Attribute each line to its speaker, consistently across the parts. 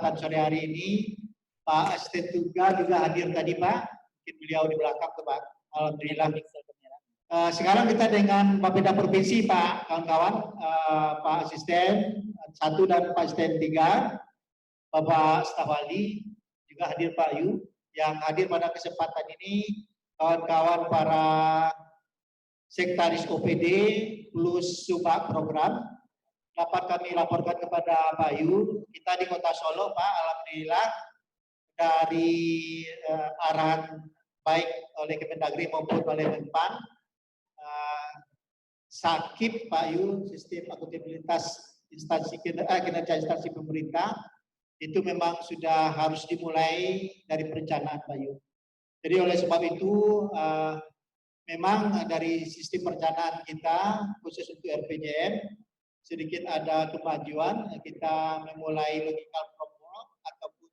Speaker 1: kesempatan sore hari ini. Pak Asisten juga hadir tadi Pak, mungkin beliau di belakang tuh Pak. Alhamdulillah. Sekarang kita dengan Bapeda Provinsi Pak, kawan-kawan, Pak Asisten 1 dan Pak Asisten 3, Bapak Staf Wali, juga hadir Pak Yu, yang hadir pada kesempatan ini, kawan-kawan para Sekretaris OPD plus Subak program, dapat kami laporkan kepada Pak Yu, kita di Kota Solo Pak, alhamdulillah dari arahan baik oleh Kemendagri maupun oleh Menpan, SAKIP Pak Yu, sistem akuntabilitas instansi kinerja instansi pemerintah, itu memang sudah harus dimulai dari perencanaan Pak Yu. Jadi oleh sebab itu memang dari sistem perencanaan kita khusus untuk RPJM sedikit ada kemajuan. Kita memulai logical framework ataupun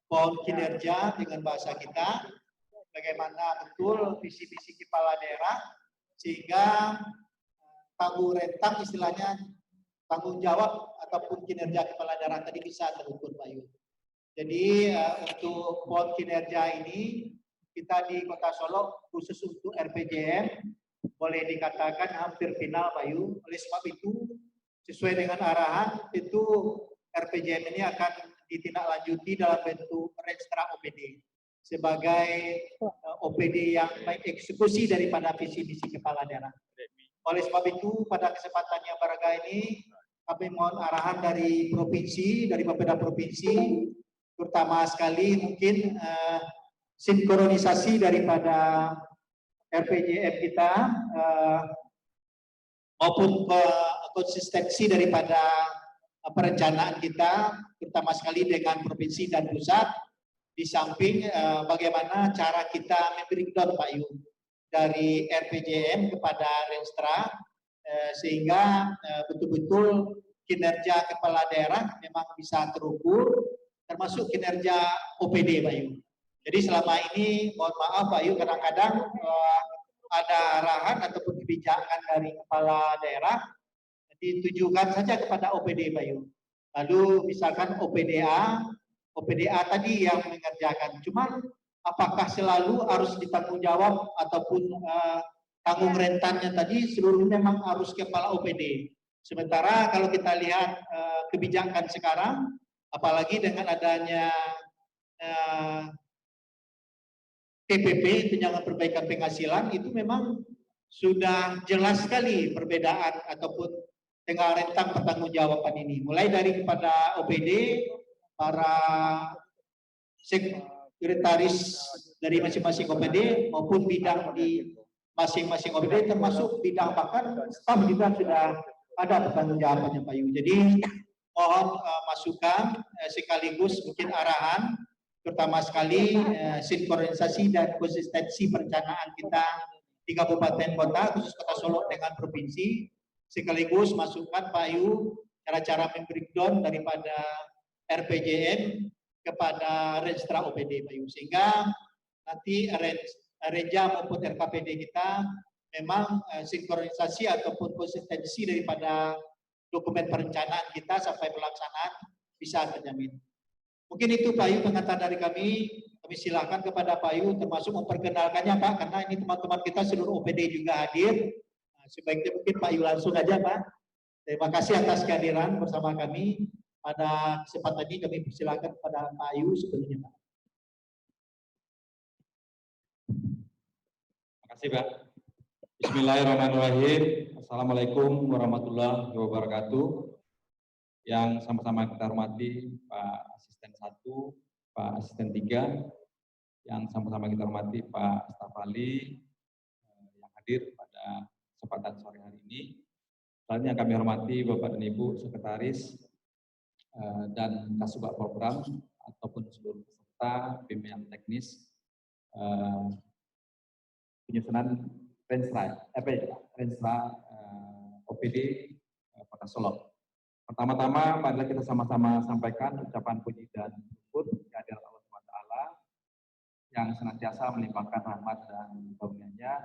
Speaker 1: pohon kinerja dengan bahasa kita, bagaimana betul visi-visi kepala daerah sehingga tanggung rentang istilahnya tanggung jawab ataupun kinerja kepala daerah tadi bisa terukur Pak Yu. Jadi untuk pohon kinerja ini kita di Kota Solo khusus untuk RPJM boleh dikatakan hampir final Pak Yu. Oleh sebab itu sesuai dengan arahan itu RPJM ini akan ditindaklanjuti dalam bentuk Renstra OPD sebagai OPD yang mengeksekusi daripada visi-visi kepala daerah. Oleh sebab itu pada kesempatan yang berharga ini kami mohon arahan dari provinsi, dari Bapeda Provinsi, terutama sekali mungkin sinkronisasi daripada RPJM kita maupun konsistensi daripada perencanaan kita, terutama sekali dengan provinsi dan pusat, di samping bagaimana cara kita membreakdown Pak Yu dari RPJM kepada Renstra, sehingga betul-betul kinerja kepala daerah memang bisa terukur, termasuk kinerja OPD Pak Yu. Jadi selama ini mohon maaf Pak Yu, kadang-kadang ada arahan ataupun kebijakan dari kepala daerah ditujukan saja kepada OPD Pak Yu. Lalu misalkan OPDA tadi yang mengerjakan. Cuman apakah selalu harus ditanggung jawab ataupun tanggung rentannya tadi seluruhnya memang harus kepala OPD. Sementara kalau kita lihat kebijakan sekarang, apalagi dengan adanya PPP, tunjangan perbaikan penghasilan, itu memang sudah jelas sekali perbedaan ataupun tengah rentang pertanggungjawaban ini. Mulai dari kepada OPD, para sekretaris dari masing-masing OPD maupun bidang di masing-masing OPD, termasuk bidang bahkan staf juga sudah ada pertanggungjawabannya Pak Yu. Jadi mohon masukan sekaligus mungkin arahan, terutama sekali sinkronisasi dan konsistensi perencanaan kita di kabupaten kota, khusus Kota Solo dengan provinsi, sekaligus masukan Pak Yu cara-cara membreakdown daripada RPJM kepada Renstra OPD Pak Yu, sehingga nanti Renja maupun RKPD kita memang sinkronisasi ataupun konsistensi daripada dokumen perencanaan kita sampai pelaksanaan bisa terjamin. Mungkin itu Pak Yu pengantar dari kami silakan kepada Pak Yu termasuk memperkenalkannya Pak, karena ini teman-teman kita seluruh OPD juga hadir. Sebaiknya mungkin Pak Yu langsung aja Pak. Terima kasih atas kehadiran bersama kami. Pada kesempatan ini kami persilakan kepada Pak Yu sebelumnya Pak.
Speaker 2: Terima kasih Pak. Bismillahirrahmanirrahim. Assalamualaikum warahmatullahi wabarakatuh. Yang sama-sama kita hormati Pak Asisten 1, Pak Asisten 3, yang sama-sama kita hormati Pak Staf Wali yang hadir pada kesempatan sore hari ini. Selanjutnya kami hormati Bapak dan Ibu Sekretaris dan Kasubag Program ataupun seluruh peserta bimbingan teknis penyusunan Renstra OPD Kota Solo. Pertama-tama, marilah kita sama-sama sampaikan ucapan puji dan syukur kehadirat Allah SWT yang senantiasa melimpahkan rahmat dan karunia-Nya,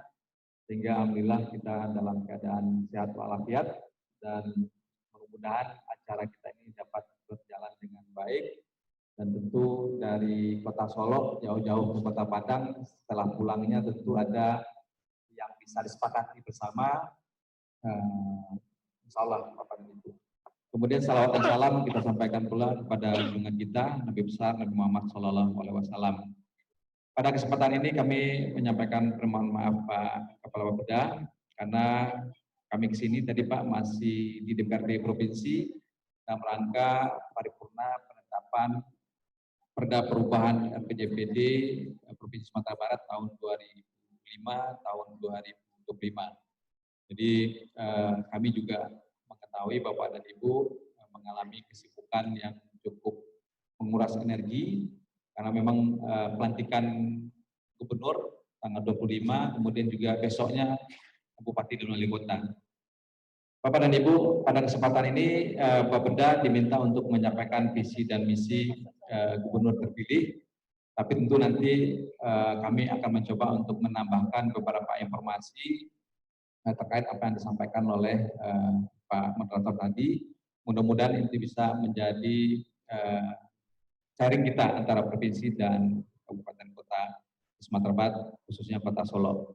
Speaker 2: sehingga alhamdulillah kita dalam keadaan sehat walafiat, dan mudah-mudahan acara kita ini dapat berjalan dengan baik Dan tentu dari Kota Solo jauh-jauh ke Kota Padang, setelah pulangnya tentu ada yang bisa disepakati bersama, insya Allah Bapak dan Ibu. Kemudian salawat dan salam kita sampaikan pula kepada junjungan kita Nabi besar Nabi Muhammad SAW. Pada kesempatan ini kami menyampaikan permohonan maaf Pak Kepala Bapeda karena kami kesini tadi Pak masih di DPRD Provinsi dalam rangka paripurna penetapan Perda Perubahan RPJMD Provinsi Sumatera Barat tahun 2005 tahun 2025. Jadi kami juga mengetahui Bapak dan Ibu mengalami kesibukan yang cukup menguras energi karena memang pelantikan gubernur tanggal 25, kemudian juga besoknya Bupati dan Wali Kota. Bapak dan Ibu, pada kesempatan ini Bapeda diminta untuk menyampaikan visi dan misi gubernur terpilih, tapi tentu nanti kami akan mencoba untuk menambahkan beberapa informasi terkait apa yang disampaikan oleh Pak Moderator tadi. Mudah-mudahan itu bisa menjadi sharing kita antara provinsi dan kabupaten kota Sumatera Barat, khususnya Kota Solo.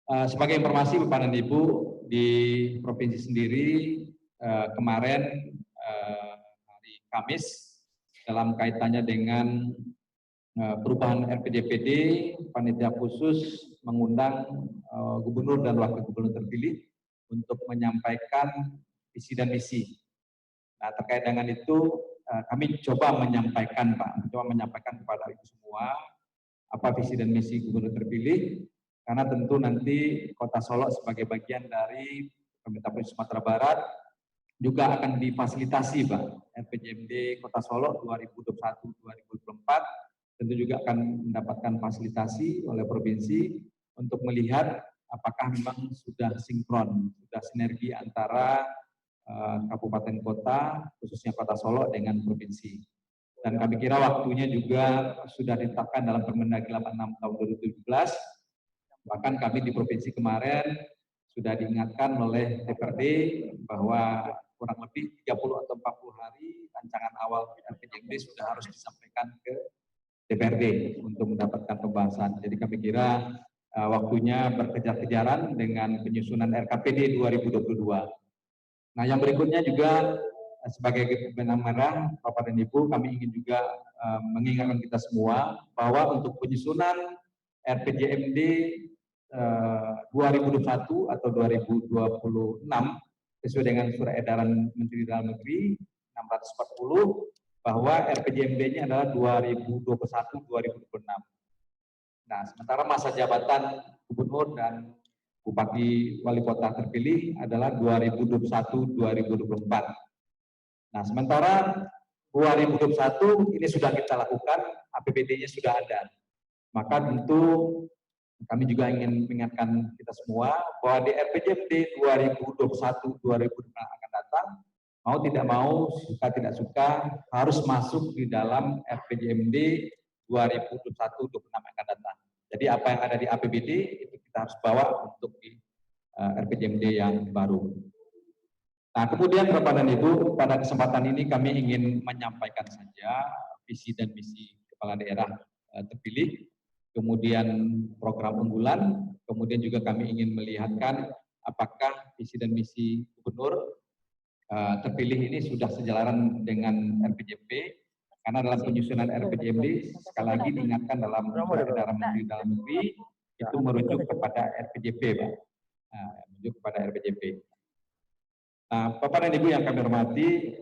Speaker 2: Sebagai informasi Bapak dan Ibu, di provinsi sendiri kemarin hari Kamis dalam kaitannya dengan perubahan RPJMD, panitia khusus mengundang gubernur dan wakil gubernur terpilih untuk menyampaikan visi dan misi. Nah, terkait dengan itu kami coba menyampaikan kepada Ibu semua apa visi dan misi gubernur terpilih, karena tentu nanti Kota Solo sebagai bagian dari pemerintah Provinsi Sumatera Barat juga akan difasilitasi Pak RPJMD Kota Solo 2021-2024 tentu juga akan mendapatkan fasilitasi oleh provinsi untuk melihat apakah memang sudah sinkron, sudah sinergi antara kabupaten kota, khususnya Kota Solo dengan provinsi. Dan kami kira waktunya juga sudah ditetapkan dalam Permendagri 86 tahun 2017. Bahkan kami di provinsi kemarin sudah diingatkan oleh DPRD bahwa kurang lebih 30 atau 40 hari rancangan awal RPJMD sudah harus disampaikan ke DPRD untuk mendapatkan pembahasan. Jadi kami kira waktunya berkejar-kejaran dengan penyusunan RKPD 2022. Nah, yang berikutnya juga sebagai benang merah Bapak dan Ibu, kami ingin juga mengingatkan kita semua bahwa untuk penyusunan RPJMD 2021 atau 2026 sesuai dengan surat edaran Menteri Dalam Negeri 640 bahwa RPJMD-nya adalah 2021-2026. Nah, sementara masa jabatan gubernur dan Bupati Wali Kota terpilih adalah 2021-2024. Nah, sementara 2021 ini sudah kita lakukan, APBD-nya sudah ada. Maka tentu kami juga ingin mengingatkan kita semua bahwa di RPJMD 2021-2024 akan datang, mau tidak mau, suka tidak suka, harus masuk di dalam RPJMD 2021-2026 akan datang. Jadi apa yang ada di APBD itu kita harus bawa untuk di RPJMD yang baru. Nah, kemudian Bapak dan Ibu, pada kesempatan ini kami ingin menyampaikan saja visi dan misi kepala daerah terpilih, kemudian program unggulan, kemudian juga kami ingin melihatkan apakah visi dan misi gubernur terpilih ini sudah sejalan dengan RPJMD. Karena dalam penyusunan RPJMD, sekali lagi diingatkan dalam edaran Menteri Dalam Negeri, itu merujuk kepada RPJP, Pak. Merujuk kepada RPJP. Nah, Bapak dan Ibu yang kami hormati,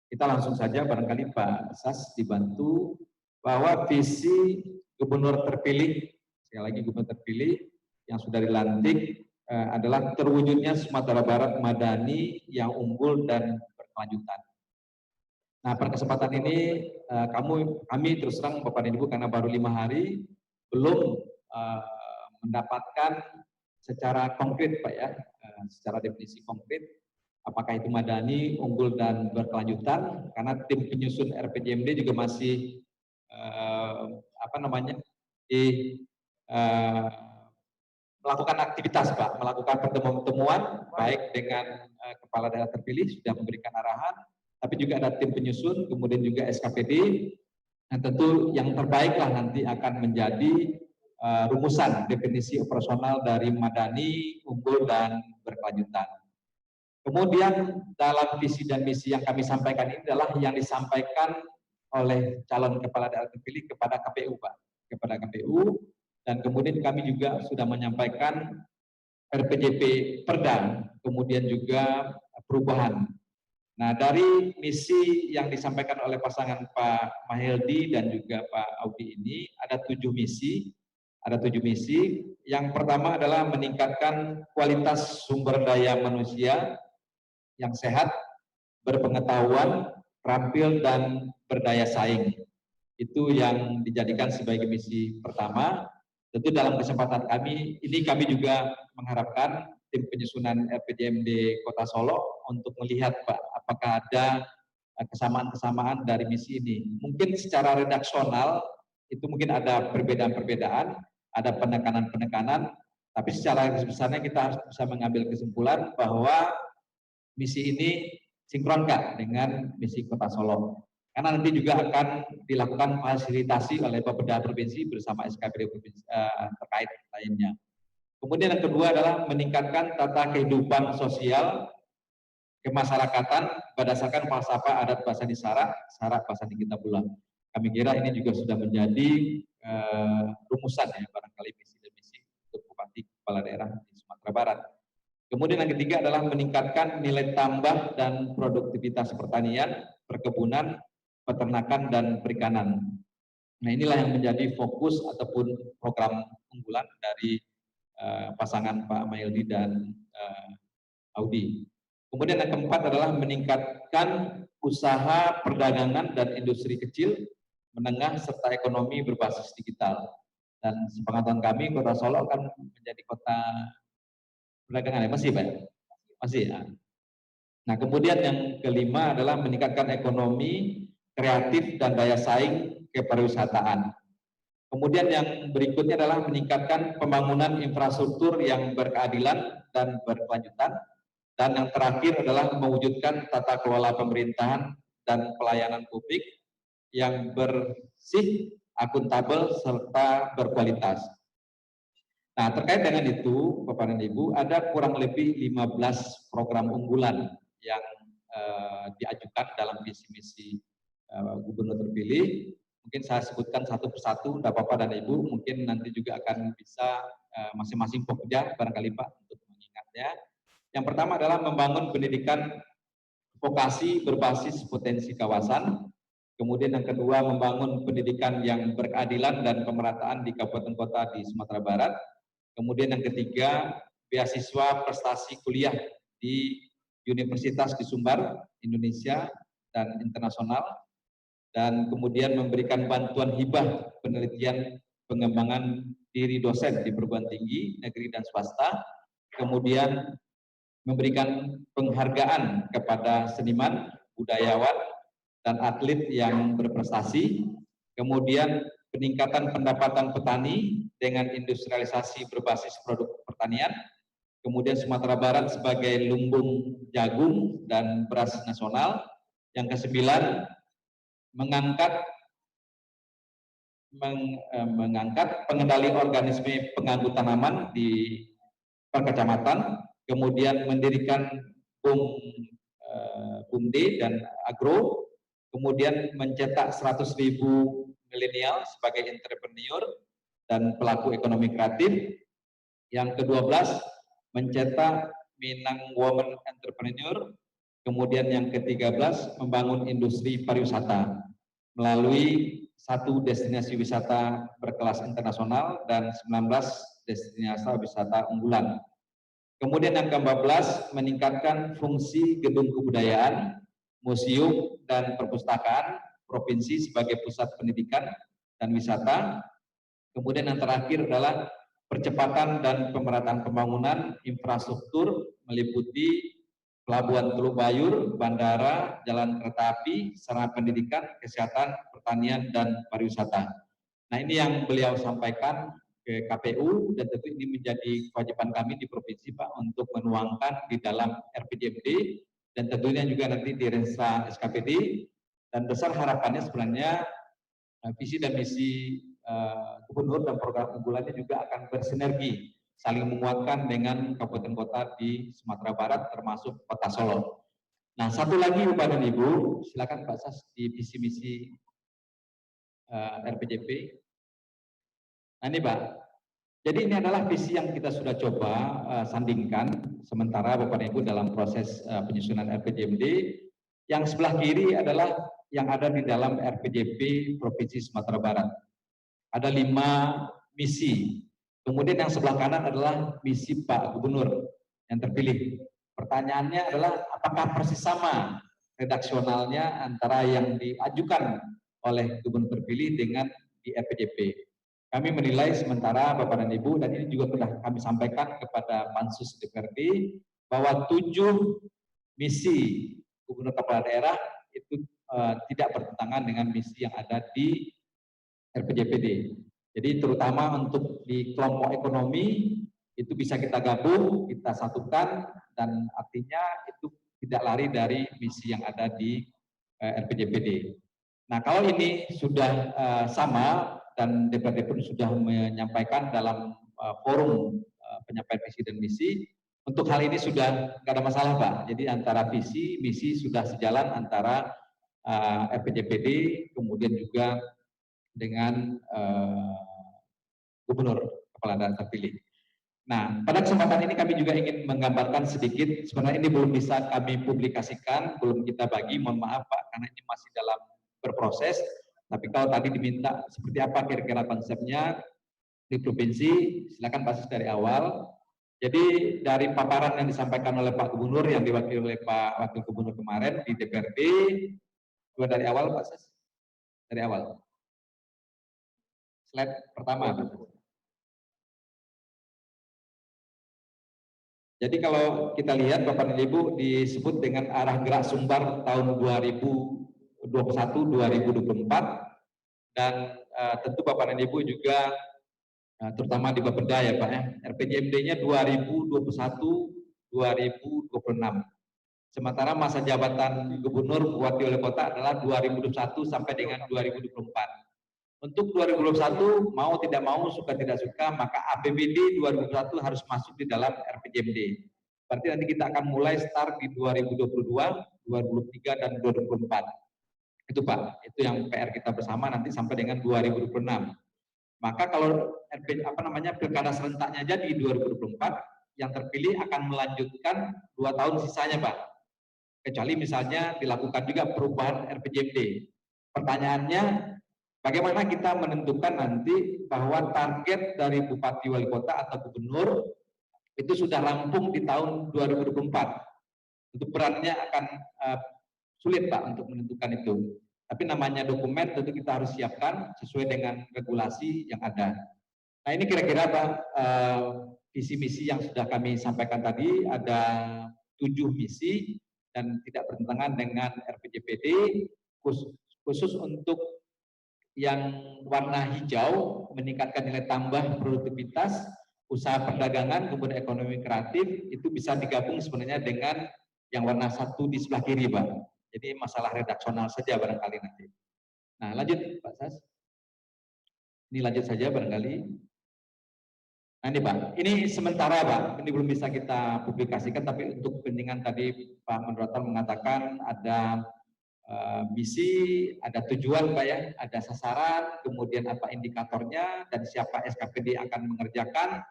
Speaker 2: kita langsung saja barangkali Pak Sas dibantu bahwa visi gubernur terpilih, sekali lagi gubernur terpilih yang sudah dilantik adalah terwujudnya Sumatera Barat madani yang unggul dan berkelanjutan. Nah, pada kesempatan ini kami terus terang Bapak dan Ibu karena baru 5 hari belum mendapatkan secara konkret Pak ya, secara definisi konkret apakah itu madani, unggul dan berkelanjutan, karena tim penyusun RPJMD juga masih melakukan aktivitas Pak, melakukan pertemuan-pertemuan baik dengan kepala daerah terpilih sudah memberikan arahan, tapi juga ada tim penyusun, kemudian juga SKPD. Nah, tentu yang terbaiklah nanti akan menjadi rumusan definisi operasional dari madani, unggul, dan berkelanjutan. Kemudian dalam visi dan misi yang kami sampaikan ini adalah yang disampaikan oleh calon kepala daerah terpilih kepada KPU, Pak, kepada KPU, dan kemudian kami juga sudah menyampaikan RPJP Perda, kemudian juga perubahan. Nah, dari misi yang disampaikan oleh pasangan Pak Mahyildi dan juga Pak Audi ini ada 7 misi. Ada 7 misi. Yang pertama adalah meningkatkan kualitas sumber daya manusia yang sehat, berpengetahuan, terampil, dan berdaya saing. Itu yang dijadikan sebagai misi pertama. Tentu dalam kesempatan ini kami juga mengharapkan tim penyusunan RPJMD Kota Solo untuk melihat, Pak, apakah ada kesamaan-kesamaan dari misi ini. Mungkin secara redaksional itu mungkin ada perbedaan-perbedaan, ada penekanan-penekanan, tapi secara garis besarnya kita harus bisa mengambil kesimpulan bahwa misi ini sinkron, Kak, dengan misi Kota Solo. Karena nanti juga akan dilakukan fasilitasi oleh Bapeda Provinsi bersama SKPD Provinsi terkait lainnya. Kemudian yang kedua adalah meningkatkan tata kehidupan sosial kemasyarakatan berdasarkan falsafah adat bahasa di Sarak, Sarak bahasa di Kitabullah. Kami kira ini juga sudah menjadi rumusan ya barangkali misi dan misi untuk Bupati Kepala Daerah di Sumatera Barat. Kemudian yang ketiga adalah meningkatkan nilai tambah dan produktivitas pertanian, perkebunan, peternakan, dan perikanan. Nah, inilah yang menjadi fokus ataupun program unggulan dari pasangan Pak Mahyildi dan Audi. Kemudian yang keempat adalah meningkatkan usaha perdagangan dan industri kecil, menengah, serta ekonomi berbasis digital. Dan sepengetahuan kami, Kota Solo akan menjadi kota perdagangan ya, masih Pak? Masih ya. Nah, kemudian yang kelima adalah meningkatkan ekonomi kreatif dan daya saing kepariwisataan. Kemudian yang berikutnya adalah meningkatkan pembangunan infrastruktur yang berkeadilan dan berkelanjutan. Dan yang terakhir adalah mewujudkan tata kelola pemerintahan dan pelayanan publik yang bersih, akuntabel, serta berkualitas. Nah, terkait dengan itu, Bapak dan Ibu, ada kurang lebih 15 program unggulan yang diajukan dalam visi misi gubernur terpilih. Mungkin saya sebutkan satu persatu, Bapak dan Ibu, mungkin nanti juga akan bisa masing-masing fokusnya barangkali Pak untuk mengingatnya. Yang pertama adalah membangun pendidikan vokasi berbasis potensi kawasan. Kemudian yang kedua, membangun pendidikan yang berkeadilan dan pemerataan di kabupaten kota di Sumatera Barat. Kemudian yang ketiga, beasiswa prestasi kuliah di universitas di Sumbar, Indonesia dan internasional. Dan kemudian memberikan bantuan hibah penelitian pengembangan diri dosen di perguruan tinggi, negeri dan swasta. Kemudian memberikan penghargaan kepada seniman, budayawan, dan atlet yang berprestasi. Kemudian peningkatan pendapatan petani dengan industrialisasi berbasis produk pertanian. Kemudian Sumatera Barat sebagai lumbung jagung dan beras nasional. Yang kesembilan, mengangkat pengendali organisme pengganggu tanaman di perkecamatan, kemudian mendirikan BUMD dan Agro, kemudian mencetak 100.000 milenial sebagai entrepreneur dan pelaku ekonomi kreatif. Yang ke-12, mencetak Minang Women Entrepreneur. Kemudian yang ke-13, membangun industri pariwisata melalui 1 destinasi wisata berkelas internasional dan 19 destinasi wisata unggulan. Kemudian yang ke-14, meningkatkan fungsi gedung kebudayaan, museum, dan perpustakaan provinsi sebagai pusat pendidikan dan wisata. Kemudian yang terakhir adalah percepatan dan pemerataan pembangunan infrastruktur meliputi pelabuhan Teluk Bayur, bandara, jalan kereta api, sarana pendidikan, kesehatan, pertanian, dan pariwisata. Nah, ini yang beliau sampaikan ke KPU, dan tentu ini menjadi kewajiban kami di provinsi Pak untuk menuangkan di dalam RPJMD dan tentunya juga nanti di Renstra SKPD, dan besar harapannya sebenarnya visi dan misi gubernur dan program unggulannya juga akan bersinergi, saling menguatkan dengan kabupaten kota di Sumatera Barat termasuk Kota Solo. Nah, satu lagi Bapak dan Ibu, silakan Pak Sas di visi misi RPJP. Nah ini Pak, jadi ini adalah visi yang kita sudah coba sandingkan sementara Bapak dan Ibu dalam proses penyusunan RPJMD. Yang sebelah kiri adalah yang ada di dalam RPJP Provinsi Sumatera Barat. Ada 5 misi. Kemudian yang sebelah kanan adalah misi Pak Gubernur yang terpilih. Pertanyaannya adalah apakah persis sama redaksionalnya antara yang diajukan oleh Gubernur terpilih dengan di RPJP. Kami menilai sementara Bapak dan Ibu, dan ini juga sudah kami sampaikan kepada Pansus DPRD, bahwa 7 misi Gubernur Kepala Daerah itu tidak bertentangan dengan misi yang ada di RPJPD. Jadi terutama untuk di kelompok ekonomi itu bisa kita gabung, kita satukan, dan artinya itu tidak lari dari misi yang ada di RPJPD. Nah kalau ini sudah sama dan DPRD pun sudah menyampaikan dalam forum penyampaian visi dan misi, untuk hal ini sudah nggak ada masalah Pak. Jadi antara visi, misi sudah sejalan antara RPJPD, kemudian juga dengan Gubernur Kepala Daerah terpilih. Nah, pada kesempatan ini kami juga ingin menggambarkan sedikit, sebenarnya ini belum bisa kami publikasikan, belum kita bagi, mohon maaf Pak, karena ini masih dalam berproses, tapi kalau tadi diminta seperti apa kira-kira konsepnya di provinsi, silakan Pak dari awal. Jadi dari paparan yang disampaikan oleh Pak Gubernur, yang diwakili oleh Pak Wakil Gubernur kemarin di DPRD, coba dari awal Pak Ses, dari awal. Slide pertama. Jadi kalau kita lihat Bapak dan Ibu disebut dengan arah gerak Sumbar tahun 2021-2024, dan tentu Bapak dan Ibu juga terutama di Bapeda ya Pak ya, RPJMD-nya 2021-2026. Sementara masa jabatan Gubernur Bupati Wali Kota adalah 2021 sampai dengan 2024. Untuk 2021 mau tidak mau, suka tidak suka, maka APBD 2021 harus masuk di dalam RPJMD. Berarti nanti kita akan mulai start di 2022, 2023 dan 2024. Itu Pak, itu yang PR kita bersama nanti sampai dengan 2026. Maka kalau pilkada serentaknya jadi 2024, yang terpilih akan melanjutkan 2 tahun sisanya Pak. Kecuali misalnya dilakukan juga perubahan RPJMD. Pertanyaannya, bagaimana kita menentukan nanti bahwa target dari Bupati Wali Kota atau Gubernur itu sudah rampung di tahun 2024. Untuk beratnya akan sulit Pak untuk menentukan itu. Tapi namanya dokumen tentu kita harus siapkan sesuai dengan regulasi yang ada. Nah ini kira-kira Pak visi misi yang sudah kami sampaikan tadi, ada 7 misi dan tidak bertentangan dengan RPJPD, khusus untuk yang warna hijau meningkatkan nilai tambah produktivitas, usaha perdagangan, kemudian ekonomi kreatif, itu bisa digabung sebenarnya dengan yang warna 1 di sebelah kiri Pak. Jadi masalah redaksional saja barangkali nanti. Nah lanjut Pak Sas. Ini lanjut saja barangkali. Nah ini Pak, ini sementara Pak, ini belum bisa kita publikasikan, tapi untuk kepentingan tadi Pak Moderator mengatakan ada misi, ada tujuan Pak ya, ada sasaran, kemudian apa indikatornya, dan siapa SKPD akan mengerjakan.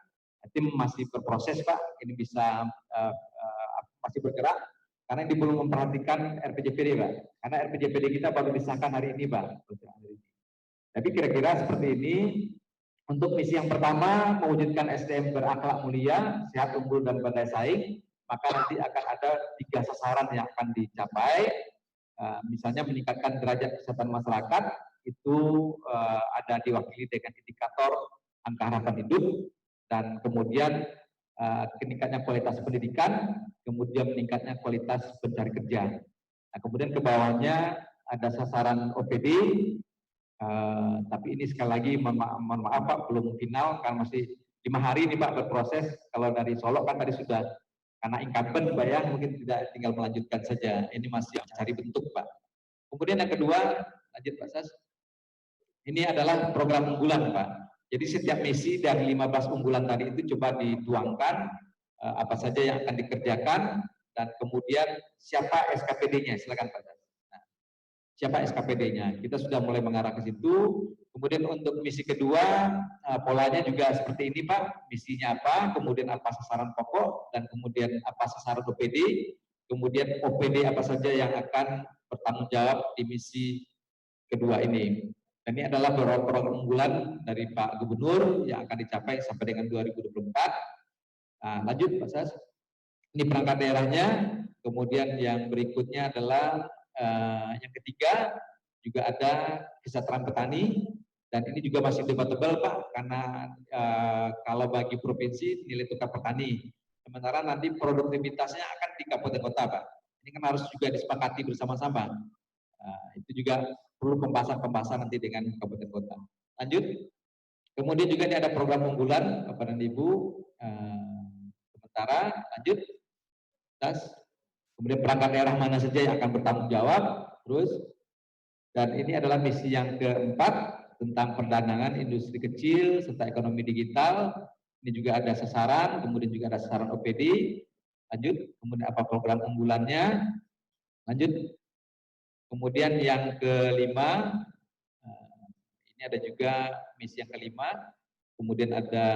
Speaker 2: Tim masih berproses Pak, ini bisa masih bergerak, karena ini belum memperhatikan RPJPD Pak, karena RPJPD kita baru disahkan hari ini Pak. Tapi kira-kira seperti ini. Untuk misi yang pertama, mewujudkan SDM berakhlak mulia, sehat, unggul, dan pandai saing, maka nanti akan ada 3 sasaran yang akan dicapai. Misalnya meningkatkan derajat kesehatan masyarakat, itu ada diwakili dengan indikator angka harapan hidup, dan kemudian meningkatnya kualitas pendidikan, kemudian meningkatnya kualitas pencari kerja. Nah, kemudian ke bawahnya ada sasaran OPD, tapi ini sekali lagi mohon maaf Pak, belum final karena masih 5 hari ini Pak berproses. Kalau dari Solo kan tadi sudah karena incumbent Pak ya, mungkin tidak tinggal melanjutkan saja. Ini masih cari bentuk Pak. Kemudian yang kedua, lanjut Pak Sas. Ini adalah program unggulan Pak. Jadi setiap misi dari 15 unggulan tadi itu coba dituangkan apa saja yang akan dikerjakan dan kemudian siapa SKPD-nya. Silakan Pak Sas. Nah, siapa SKPD-nya? Kita sudah mulai mengarah ke situ. Kemudian untuk misi kedua, polanya juga seperti ini Pak. Misinya apa, kemudian apa sasaran pokok, dan kemudian apa sasaran OPD, kemudian OPD apa saja yang akan bertanggung jawab di misi kedua ini. Dan ini adalah beberapa program unggulan dari Pak Gubernur yang akan dicapai sampai dengan 2024. Nah, lanjut Pak Sas. Ini perangkat daerahnya. Kemudian yang berikutnya adalah yang ketiga juga ada kesejahteraan petani. Dan ini juga masih debatable Pak, karena kalau bagi provinsi nilai tukar petani. Sementara nanti produktivitasnya akan di kabupaten kota Pak. Ini kan harus juga disepakati bersama-sama. Itu juga perlu pembahasan nanti dengan kabupaten kota. Lanjut. Kemudian juga ini ada program unggulan Bapak dan Ibu. Sementara lanjut. Kemudian perangkat daerah mana saja yang akan bertanggung jawab. Terus. Dan ini adalah misi yang keempat tentang perdagangan industri kecil serta ekonomi digital. Ini juga ada sasaran, kemudian juga ada sasaran OPD. Lanjut. Kemudian apa program unggulannya. Lanjut. Kemudian yang kelima, ini ada juga misi yang kelima, kemudian ada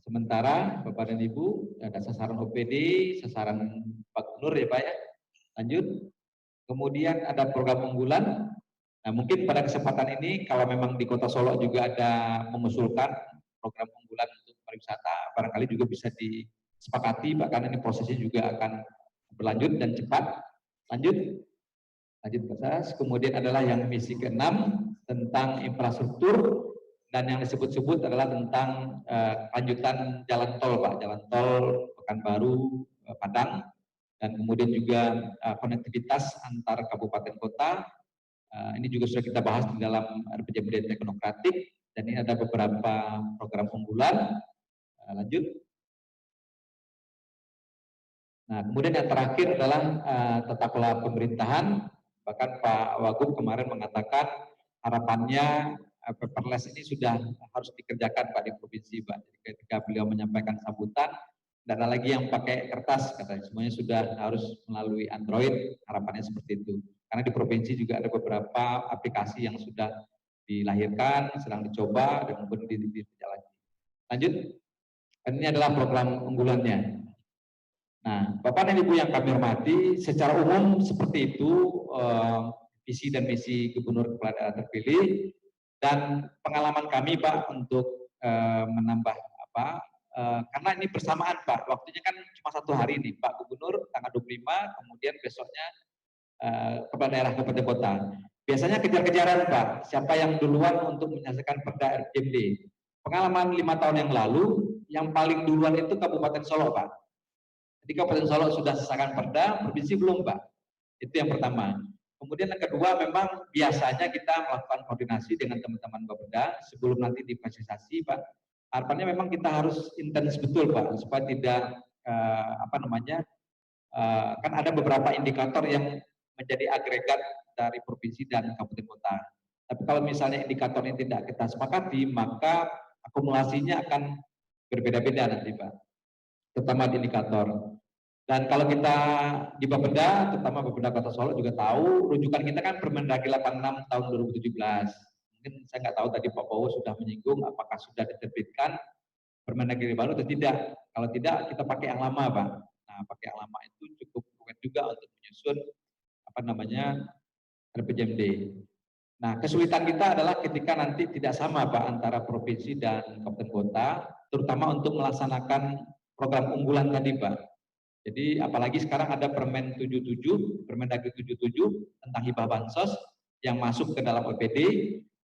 Speaker 2: sementara Bapak dan Ibu, ada sasaran OPD, sasaran Pak Gubernur ya Pak ya. Lanjut, kemudian ada program unggulan. Nah mungkin pada kesempatan ini kalau memang di Kota Solo juga ada mengusulkan program unggulan untuk pariwisata, barangkali juga bisa disepakati Pak, karena ini prosesnya juga akan berlanjut dan cepat. Lanjut Pak Sas. Kemudian adalah yang misi ke-6 tentang infrastruktur, dan yang disebut-sebut adalah tentang lanjutan jalan tol Pak, jalan tol Pekanbaru Padang, dan kemudian juga konektivitas antar kabupaten kota. Ini juga sudah kita bahas di dalam RPJMD Teknokratik, dan ini ada beberapa program unggulan. Lanjut. Nah, kemudian yang terakhir adalah tata kelola pemerintahan. Bahkan Pak Wagub kemarin mengatakan harapannya paperless ini sudah harus dikerjakan Pak di provinsi Pak. Jadi ketika beliau menyampaikan sambutan, tidak ada lagi yang pakai kertas, katanya semuanya sudah harus melalui Android, harapannya seperti itu. Karena di provinsi juga ada beberapa aplikasi yang sudah dilahirkan, sedang dicoba, dan kemudian dijalankan. Lanjut, ini adalah program unggulannya. Nah, Bapak dan Ibu yang kami hormati, secara umum seperti itu visi dan misi Gubernur Kepala Daerah terpilih, dan pengalaman kami Pak untuk menambah apa, karena ini bersamaan Pak, waktunya kan cuma 1 hari nih, Pak Gubernur tanggal 25, kemudian besoknya Kepala Daerah Kabupaten Kota. Biasanya kejar-kejaran Pak, siapa yang duluan untuk menyelesaikan perda RPJMD. Pengalaman 5 tahun yang lalu, yang paling duluan itu Kabupaten Solo Pak. Jadi Kabupaten Solo sudah selesaikan perda, provinsi belum Pak. Itu yang pertama. Kemudian yang kedua, memang biasanya kita melakukan koordinasi dengan teman-teman Bapeda sebelum nanti difasilitasi Pak. Harapannya memang kita harus intens betul Pak, supaya tidak kan ada beberapa indikator yang menjadi agregat dari provinsi dan kabupaten kota. Tapi kalau misalnya indikator ini tidak kita sepakati, maka akumulasinya akan berbeda-beda nanti Pak, terutama di indikator. Dan kalau kita di Bapeda, terutama Bapeda Kota Solo juga tahu, rujukan kita kan Permendagri 86 tahun 2017. Mungkin saya nggak tahu tadi Pak Bowo sudah menyinggung apakah sudah diterbitkan Permendagri baru atau tidak. Kalau tidak, kita pakai yang lama Pak. Nah, pakai yang lama itu cukup rumit juga untuk menyusun RPJMD. Nah, kesulitan kita adalah ketika nanti tidak sama Pak antara provinsi dan kabupaten kota, terutama untuk melaksanakan program unggulan tadi Pak. Jadi apalagi sekarang ada Permen 77, Permendagri 77 tentang hibah bansos yang masuk ke dalam OPD.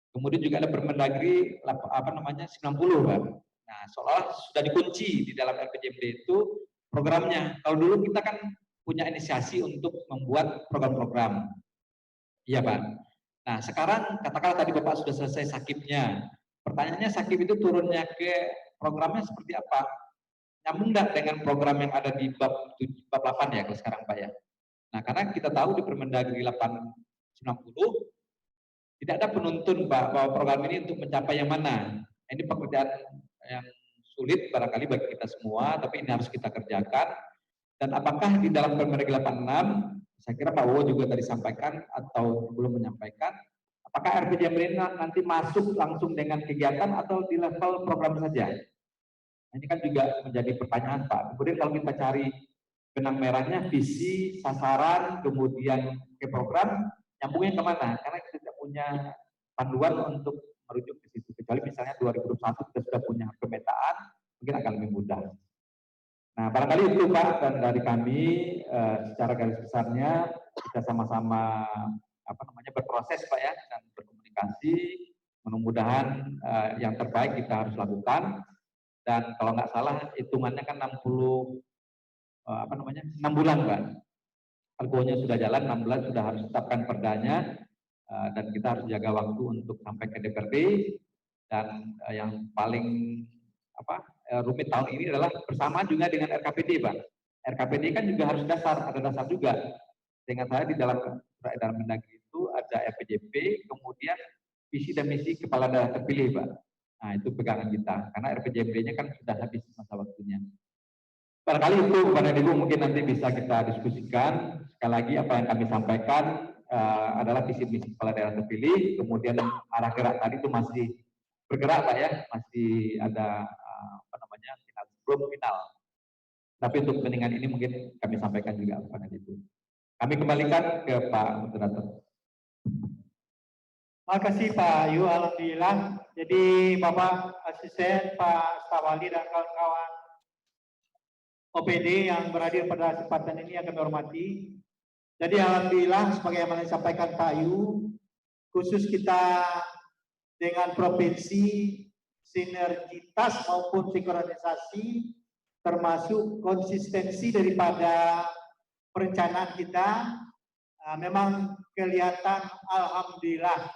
Speaker 2: Kemudian juga ada Permendagri 90 Pak. Nah, seolah sudah dikunci di dalam RPJMD itu programnya. Kalau dulu kita kan punya inisiasi untuk membuat program-program. Iya Pak. Nah, sekarang katakanlah tadi Bapak sudah selesai sakitnya. Pertanyaannya sakit itu turunnya ke programnya seperti apa? nyambung nggak dengan program yang ada di bab 8 ya kalau sekarang Pak ya. Nah, karena kita tahu di Permendagri 890 tidak ada penuntun Pak bahwa program ini untuk mencapai yang mana. Ini pekerjaan yang sulit barangkali bagi kita semua, tapi ini harus kita kerjakan. Dan apakah di dalam Permendagri 86, saya kira Pak Wowo juga tadi sampaikan atau belum menyampaikan, apakah RPJMD ini nanti masuk langsung dengan kegiatan atau di level program saja? Ini kan juga menjadi pertanyaan Pak. Kemudian kalau kita cari benang merahnya, visi, sasaran, kemudian ke program, nyambungnya kemana? Karena kita tidak punya panduan untuk merujuk ke situ. Kecuali misalnya 2021 kita sudah punya pemetaan, mungkin akan lebih mudah. Nah, barangkali itu Pak, dan dari kami secara garis besarnya kita sama-sama berproses Pak ya, dan berkomunikasi. Mudah-mudahan yang terbaik kita harus lakukan. Dan kalau nggak salah hitungannya kan 6 bulan Pak. Algonya sudah jalan, 6 bulan sudah harus tetapkan perdanya, dan kita harus jaga waktu untuk sampai ke DPRD. Dan yang paling rumit tahun ini adalah bersama juga dengan RKPD Pak. RKPD kan juga harus ada dasar juga. Dengan saya di dalam surat edaran Mendagri itu ada RPJP, kemudian visi dan misi kepala daerah terpilih Pak. Nah, itu pegangan kita, karena RPJMD-nya kan sudah habis masa waktunya. Barangkali itu Bapak dan Ibu mungkin nanti bisa kita diskusikan. Sekali lagi apa yang kami sampaikan adalah visi misi kepala daerah terpilih, kemudian arah gerak tadi itu masih bergerak Pak ya, masih ada final, belum final. Tapi untuk kepentingan ini mungkin kami sampaikan juga Bapak dan Ibu. Kami kembalikan ke Pak Moderator.
Speaker 1: Terima kasih Pak Ayu, alhamdulillah. Jadi Bapak Asisten, Pak Stawali dan kawan-kawan OPD yang berhadir pada kesempatan ini yang kami hormati. Jadi alhamdulillah sebagaimana disampaikan Pak Ayu, khusus kita dengan provinsi sinergitas maupun sinkronisasi termasuk konsistensi daripada perencanaan kita memang kelihatan alhamdulillah.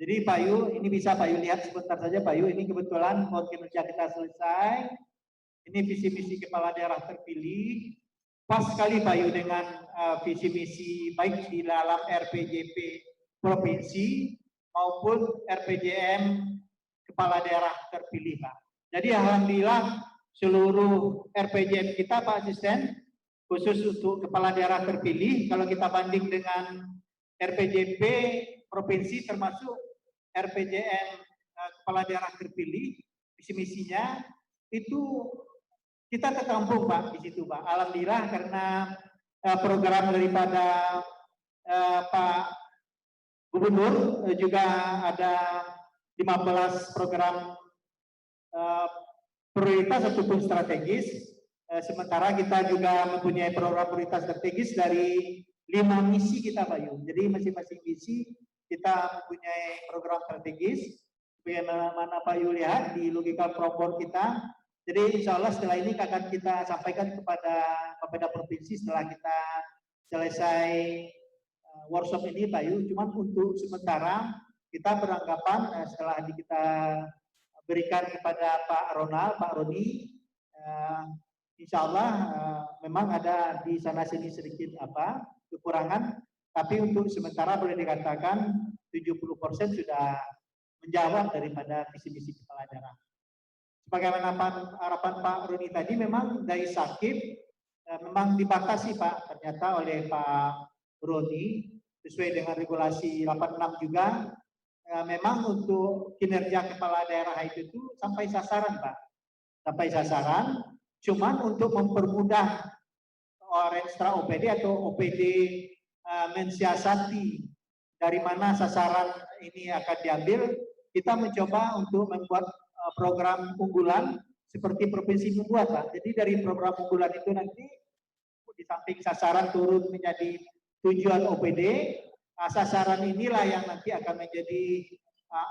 Speaker 1: Jadi Pak Yu, ini bisa Pak Yu lihat sebentar saja Pak Yu, ini kebetulan PON kinerja kita selesai. Ini visi misi kepala daerah terpilih. Pas sekali Pak Yu dengan visi misi baik di dalam RPJP provinsi maupun RPJM kepala daerah terpilih Pak. Jadi alhamdulillah seluruh RPJM kita Pak Asisten, khusus untuk kepala daerah terpilih, kalau kita banding dengan RPJP provinsi termasuk RPJM kepala daerah terpilih, visi misinya itu kita terkampung Pak di situ Pak. Alhamdulillah karena program daripada Pak Gubernur juga ada 15 program prioritas ataupun strategis. Sementara kita juga mempunyai program prioritas strategis dari 5 misi kita Pak Yu. Jadi masing-masing misi kita mempunyai program strategis. Bagaimana Pak Yu lihat di logical program kita. Jadi insya Allah setelah ini akan kita sampaikan kepada Bapeda Provinsi setelah kita selesai workshop ini Pak Yu. Cuman untuk sementara kita beranggapan setelah kita berikan kepada Pak Ronald, Pak Roni, insya Allah memang ada di sana sini sedikit kekurangan, tapi untuk sementara boleh dikatakan 70% sudah menjawab daripada visi misi kepala daerah. Sebagaimana harapan Pak Roni tadi, memang dari Sakip memang dibatasi Pak ternyata oleh Pak Roni sesuai dengan regulasi 86 juga. Memang untuk kinerja kepala daerah itu sampai sasaran Pak, sampai sasaran. Cuman untuk mempermudah Renstra OPD atau OPD mensiasati dari mana sasaran ini akan diambil, kita mencoba untuk membuat program unggulan seperti provinsi membuat Pak. Jadi dari program unggulan itu nanti di samping sasaran turun menjadi tujuan OPD, sasaran inilah yang nanti akan menjadi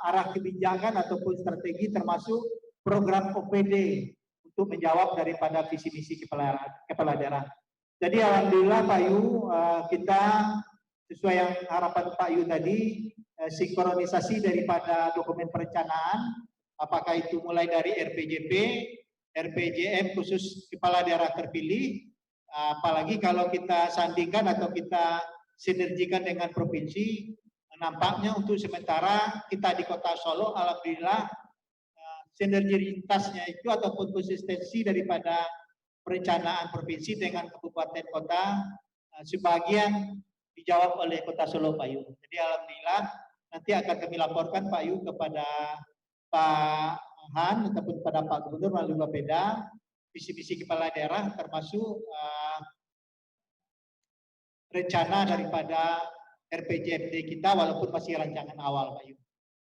Speaker 1: arah kebijakan ataupun strategi termasuk program OPD untuk menjawab daripada visi misi kepala daerah. Jadi alhamdulillah Pak Yu, kita sesuai yang harapan Pak Yu tadi, sinkronisasi daripada dokumen perencanaan, apakah itu mulai dari RPJP, RPJM khusus kepala daerah terpilih, apalagi kalau kita sandingkan atau kita sinergikan dengan provinsi, nampaknya untuk sementara kita di Kota Solo, alhamdulillah sinergitasnya itu ataupun konsistensi daripada perencanaan provinsi dengan kabupaten kota sebagian dijawab oleh Kota Solo, Pak Yu. Jadi alhamdulillah nanti akan kami laporkan Pak Yu kepada Pak Han ataupun pada Pak Gubernur melalui Bapeda visi-visi kepala daerah termasuk rencana daripada RPJMD kita walaupun masih rancangan awal, Pak Yu.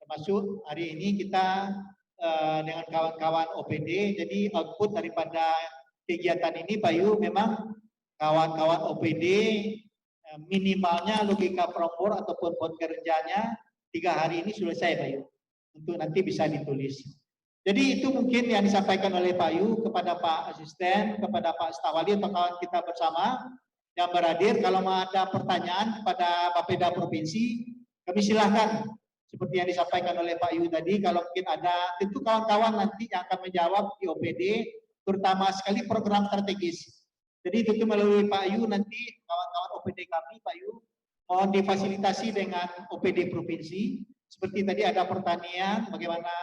Speaker 1: Termasuk hari ini kita dengan kawan-kawan OPD, jadi output daripada kegiatan ini Pak Yu memang kawan-kawan OPD minimalnya logika promor ataupun bond kerjanya 3 hari ini selesai Pak Yu untuk nanti bisa ditulis. Jadi itu mungkin yang disampaikan oleh Pak Yu kepada Pak Asisten, kepada Pak Stawali atau kawan kita bersama yang berhadir. Kalau mau ada pertanyaan kepada Bapeda Provinsi, kami silahkan. Seperti yang disampaikan oleh Pak Yu tadi, kalau mungkin ada, tentu kawan-kawan nanti yang akan menjawab di OPD, terutama sekali program strategis. Jadi itu melalui Pak Yu nanti kawan-kawan OPD kami, Pak Yu, mohon difasilitasi dengan OPD provinsi. Seperti tadi ada pertanyaan, bagaimana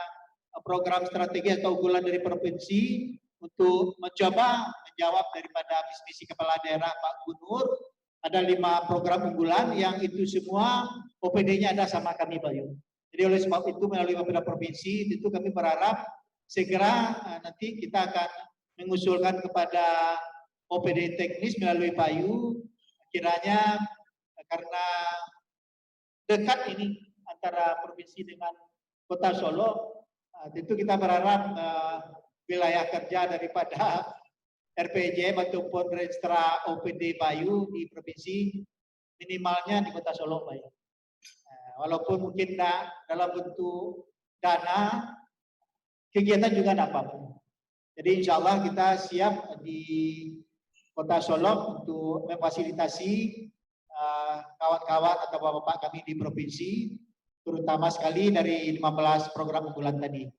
Speaker 1: program strategi atau unggulan dari provinsi untuk mencoba menjawab daripada misi kepala daerah Pak Gubernur. Ada 5 program unggulan yang itu semua OPD-nya ada sama kami Pak Yu. Jadi oleh sebab itu melalui Bapeda Provinsi itu kami berharap segera nanti kita akan mengusulkan kepada OPD teknis melalui Pak Yu. Kiranya karena dekat ini antara provinsi dengan Kota Solo, tentu kita berharap wilayah kerja daripada RPJM ataupun Restra OPD Pak Yu di provinsi minimalnya di Kota Solo Pak Yu. Walaupun mungkin dalam bentuk dana, kegiatan juga tidak apa-apa. Jadi insya Allah kita siap di Kota Solo untuk memfasilitasi kawan-kawan atau bapak-bapak kami di provinsi, terutama sekali dari 15 program unggulan tadi.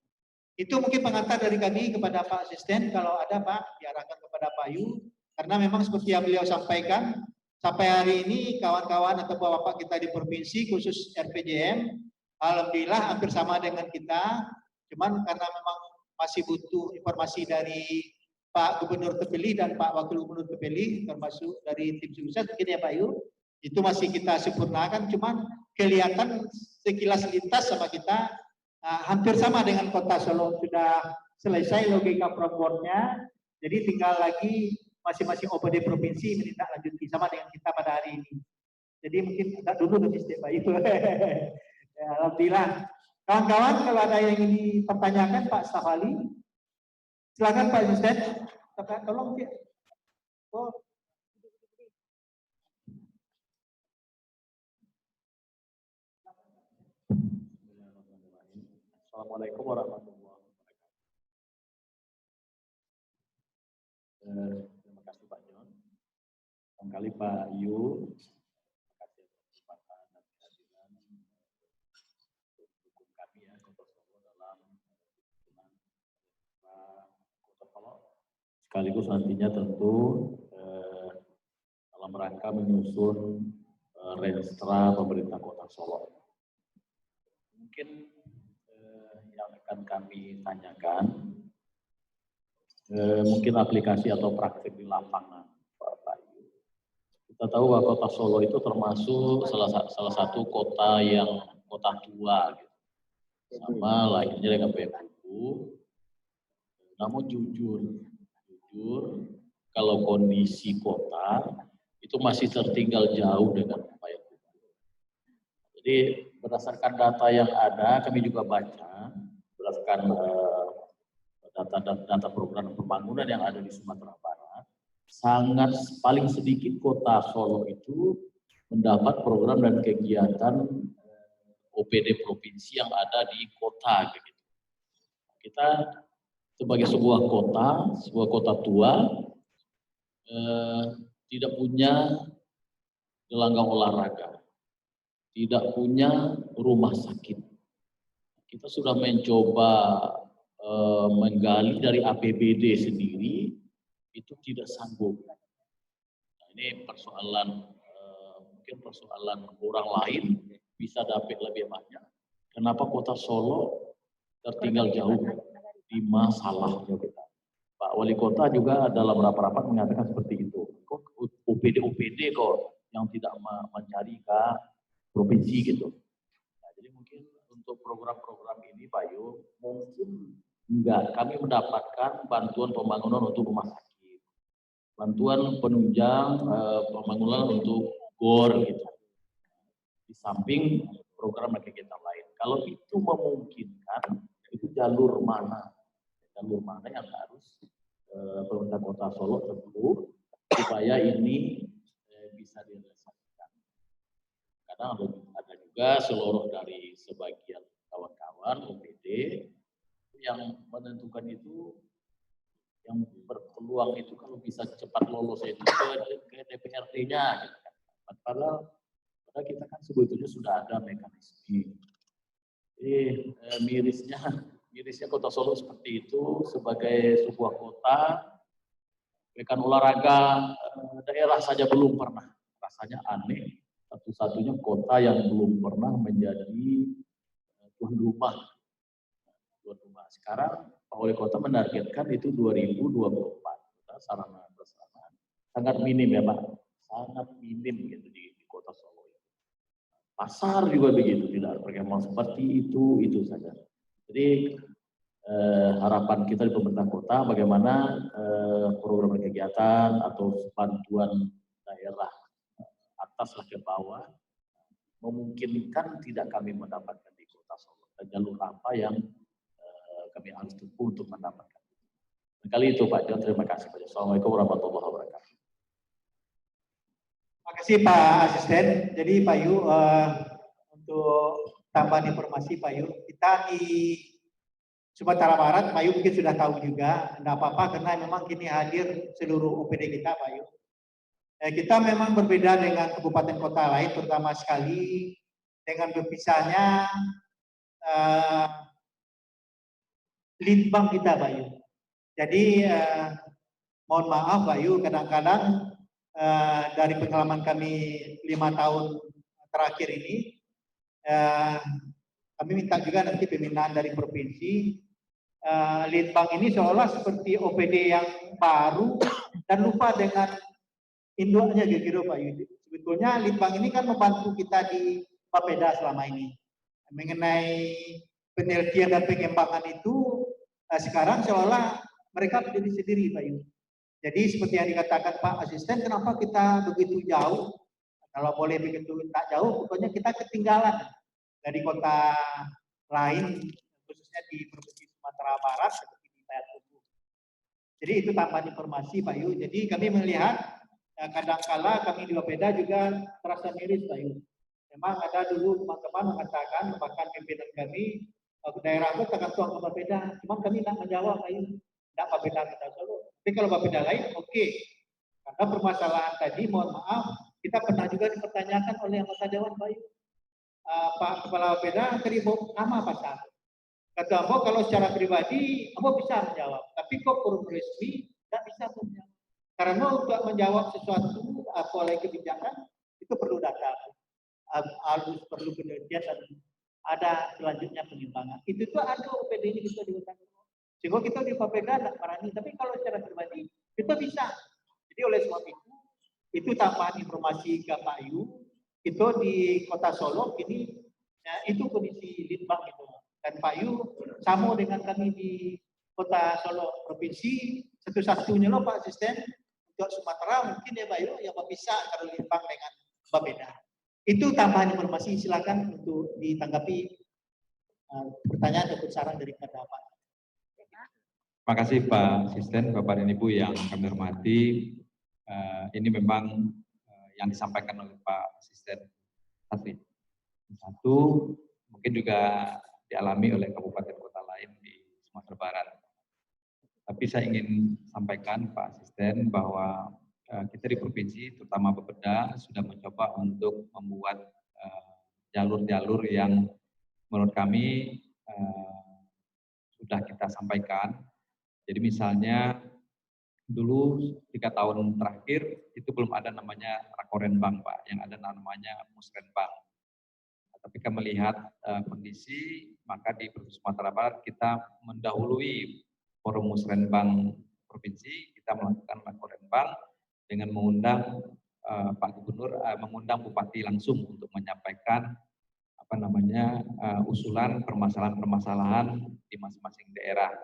Speaker 1: Itu mungkin pengantar dari kami kepada Pak Asisten, kalau ada Pak, diarahkan kepada Pak Yu, karena memang seperti yang beliau sampaikan, sampai hari ini kawan-kawan atau bapak-bapak kita di provinsi, khusus RPJM, alhamdulillah hampir sama dengan kita, cuman karena memang masih butuh informasi dari Pak Gubernur terpilih dan Pak Wakil Gubernur terpilih, termasuk dari tim sukses, mungkin ya Pak Yu, itu masih kita sempurnakan, cuman kelihatan sekilas lintas sama kita, hampir sama dengan Kota Solo, sudah selesai logika promornya, jadi tinggal lagi masing-masing OPD provinsi menindaklanjuti sama dengan kita pada hari ini. Jadi mungkin agak dulu lebih Pak Yu. Ya, alhamdulillah. Kawan-kawan kalau ada yang ingin dipertanyakan Pak Stafali, silakan Pak Yusden. Tolong ya. Oh.
Speaker 3: Assalamualaikum warahmatullahi wabarakatuh. Terima kasih Pak John. Barangkali Pak Yu, terima kasih atas kesempatan dan kehadiran untuk mendukung kami ya Kota Solo dalam Kota Solo. Sekaligus nantinya tentu dalam rangka menyusun Renstra pemerintah Kota Solo. Mungkin yang akan kami tanyakan mungkin aplikasi atau praktik di lapangan Pak Yu. Kita tahu bahwa Kota Solo itu termasuk salah satu kota yang kota tua gitu. Sama lainnya dengan Bengkulu. Namun jujur kalau kondisi kota itu masih tertinggal jauh dengan Payakumbuh. Jadi berdasarkan data yang ada, kami juga baca berdasarkan data program pembangunan yang ada di Sumatera Barat, sangat paling sedikit Kota Solo itu mendapat program dan kegiatan OPD provinsi yang ada di kota. Gitu. Kita sebagai sebuah kota tua, tidak punya gelanggang olahraga, tidak punya rumah sakit. Kita sudah mencoba menggali dari APBD sendiri itu tidak sanggup. Nah, ini persoalan mungkin persoalan orang lain bisa dapat lebih banyak. Kenapa Kota Solo tertinggal jauh di masalahnya kita? Pak Wali Kota juga dalam rapat-rapat mengatakan seperti itu. Kok OPD kok yang tidak mencari ke provinsi gitu. Nah, jadi mungkin untuk program-program ini Pak Yu, mungkin enggak, kami mendapatkan bantuan pembangunan untuk rumah sakit, bantuan penunjang pembangunan untuk GOR gitu, di samping program dan kegiatan lain. Kalau itu memungkinkan, itu jalur mana yang harus pemerintah Kota Solo tempuh supaya ini bisa direalisasikan. Kadang ada juga seluruh dari sebagian kawan-kawan OPD yang menentukan itu, yang berpeluang itu kalau bisa cepat lolos itu ke DPRD-nya gitu kan. Padahal kita kan sebetulnya sudah ada mekanisme. Mirisnya Kota Solo seperti itu sebagai sebuah kota, rekan olahraga daerah saja belum pernah. Rasanya aneh, satu-satunya kota yang belum pernah menjadi tuan rumah. Sekarang Pak Wali Kota menargetkan itu 2024. Sarana prasarana sangat minim ya Pak, sangat minim gitu di Kota Solo. Pasar juga begitu, tidak perkembangan seperti itu saja. Jadi harapan kita di pemerintah kota bagaimana program kegiatan atau bantuan daerah atas ke bawah memungkinkan tidak kami mendapatkan di Kota Solo, dan jalur apa yang kami harus tempuh untuk mendapatkan. Kali itu Pak John, terima kasih. Assalamualaikum warahmatullahi wabarakatuh.
Speaker 1: Terima kasih Pak Asisten. Jadi Pak Yu, untuk tambahan informasi Pak Yu, kita di Sumatera Barat, Pak Yu mungkin sudah tahu juga, tidak apa-apa karena memang kini hadir seluruh OPD kita Pak Yu. Kita memang berbeda dengan kabupaten kota lain, terutama sekali dengan berpisahnya litbang kita Pak Yu. Jadi mohon maaf Pak Yu, kadang-kadang dari pengalaman kami 5 tahun terakhir ini, kami minta juga nanti pembinaan dari provinsi. Litbang ini seolah seperti OPD yang baru dan lupa dengan induknya gitu Pak Yu. Sebetulnya litbang ini kan membantu kita di Bapeda selama ini. Mengenai penelitian dan pengembangan itu, sekarang seolah mereka berdiri sendiri Pak Yu. Jadi seperti yang dikatakan Pak Asisten, kenapa kita begitu jauh? Kalau boleh begitu tak jauh, pokoknya kita ketinggalan dari kota lain, khususnya di Provinsi Sumatera Barat seperti di Payakumbuh. Jadi itu tambahan informasi Pak Yu. Jadi kami melihat kadangkala kami di Bapeda juga terasa miris Pak Yu. Memang ada dulu teman-teman mengatakan, bahkan pimpinan kami, daerah itu tergantung ke Bapeda, cuman kami tidak menjawab Pak Yu. Tidak Bapeda kita Solo. Tapi kalau Bapeda lain, oke. Karena permasalahan tadi, mohon maaf, kita pernah juga dipertanyakan oleh anggota Dewan Pak Yu. Pak Kepala Bapeda terima nama pasal. Kata Ambo kalau secara pribadi Ambo bisa menjawab, tapi kok forum resmi tidak bisa menjawab. Karena untuk menjawab sesuatu oleh kebijakan itu perlu data, harus perlu penelitian dan ada selanjutnya pengembangan. Itu tuh ada OPD ini bisa dilakukan. Sehingga kita di Bapeda tidak berani, tapi kalau secara pribadi kita bisa. Jadi oleh sebab itu tambahan informasi ke Pak Yu. Itu di Kota Solo ini itu kondisi litbang itu. Dan Pak Yu sama dengan kami di Kota Solo provinsi, satu-satunya loh Pak Asisten untuk Sumatera mungkin ya Pak Yu yang bisa antara litbang dengan Bapeda. Itu tambahan informasi, silakan untuk ditanggapi pertanyaan ataupun saran daripada Pak.
Speaker 2: Terima kasih Pak Asisten, Bapak dan Ibu yang kami hormati. Ini memang yang disampaikan oleh Pak Asisten tadi. Satu, mungkin juga dialami oleh kabupaten kota lain di Sumatera Barat. Tapi saya ingin sampaikan Pak Asisten bahwa kita di provinsi, terutama Bapeda, sudah mencoba untuk membuat jalur-jalur yang menurut kami sudah kita sampaikan. Jadi misalnya dulu 3 tahun terakhir itu belum ada namanya Rakorenbang Pak, yang ada namanya Musrenbang. Tapi kita melihat kondisi, maka di Provinsi Sumatera Barat kita mendahului Forum Musrenbang Provinsi, kita melakukan Rakorenbang dengan mengundang Pak Gubernur, mengundang Bupati langsung untuk menyampaikan usulan permasalahan-permasalahan di masing-masing daerah.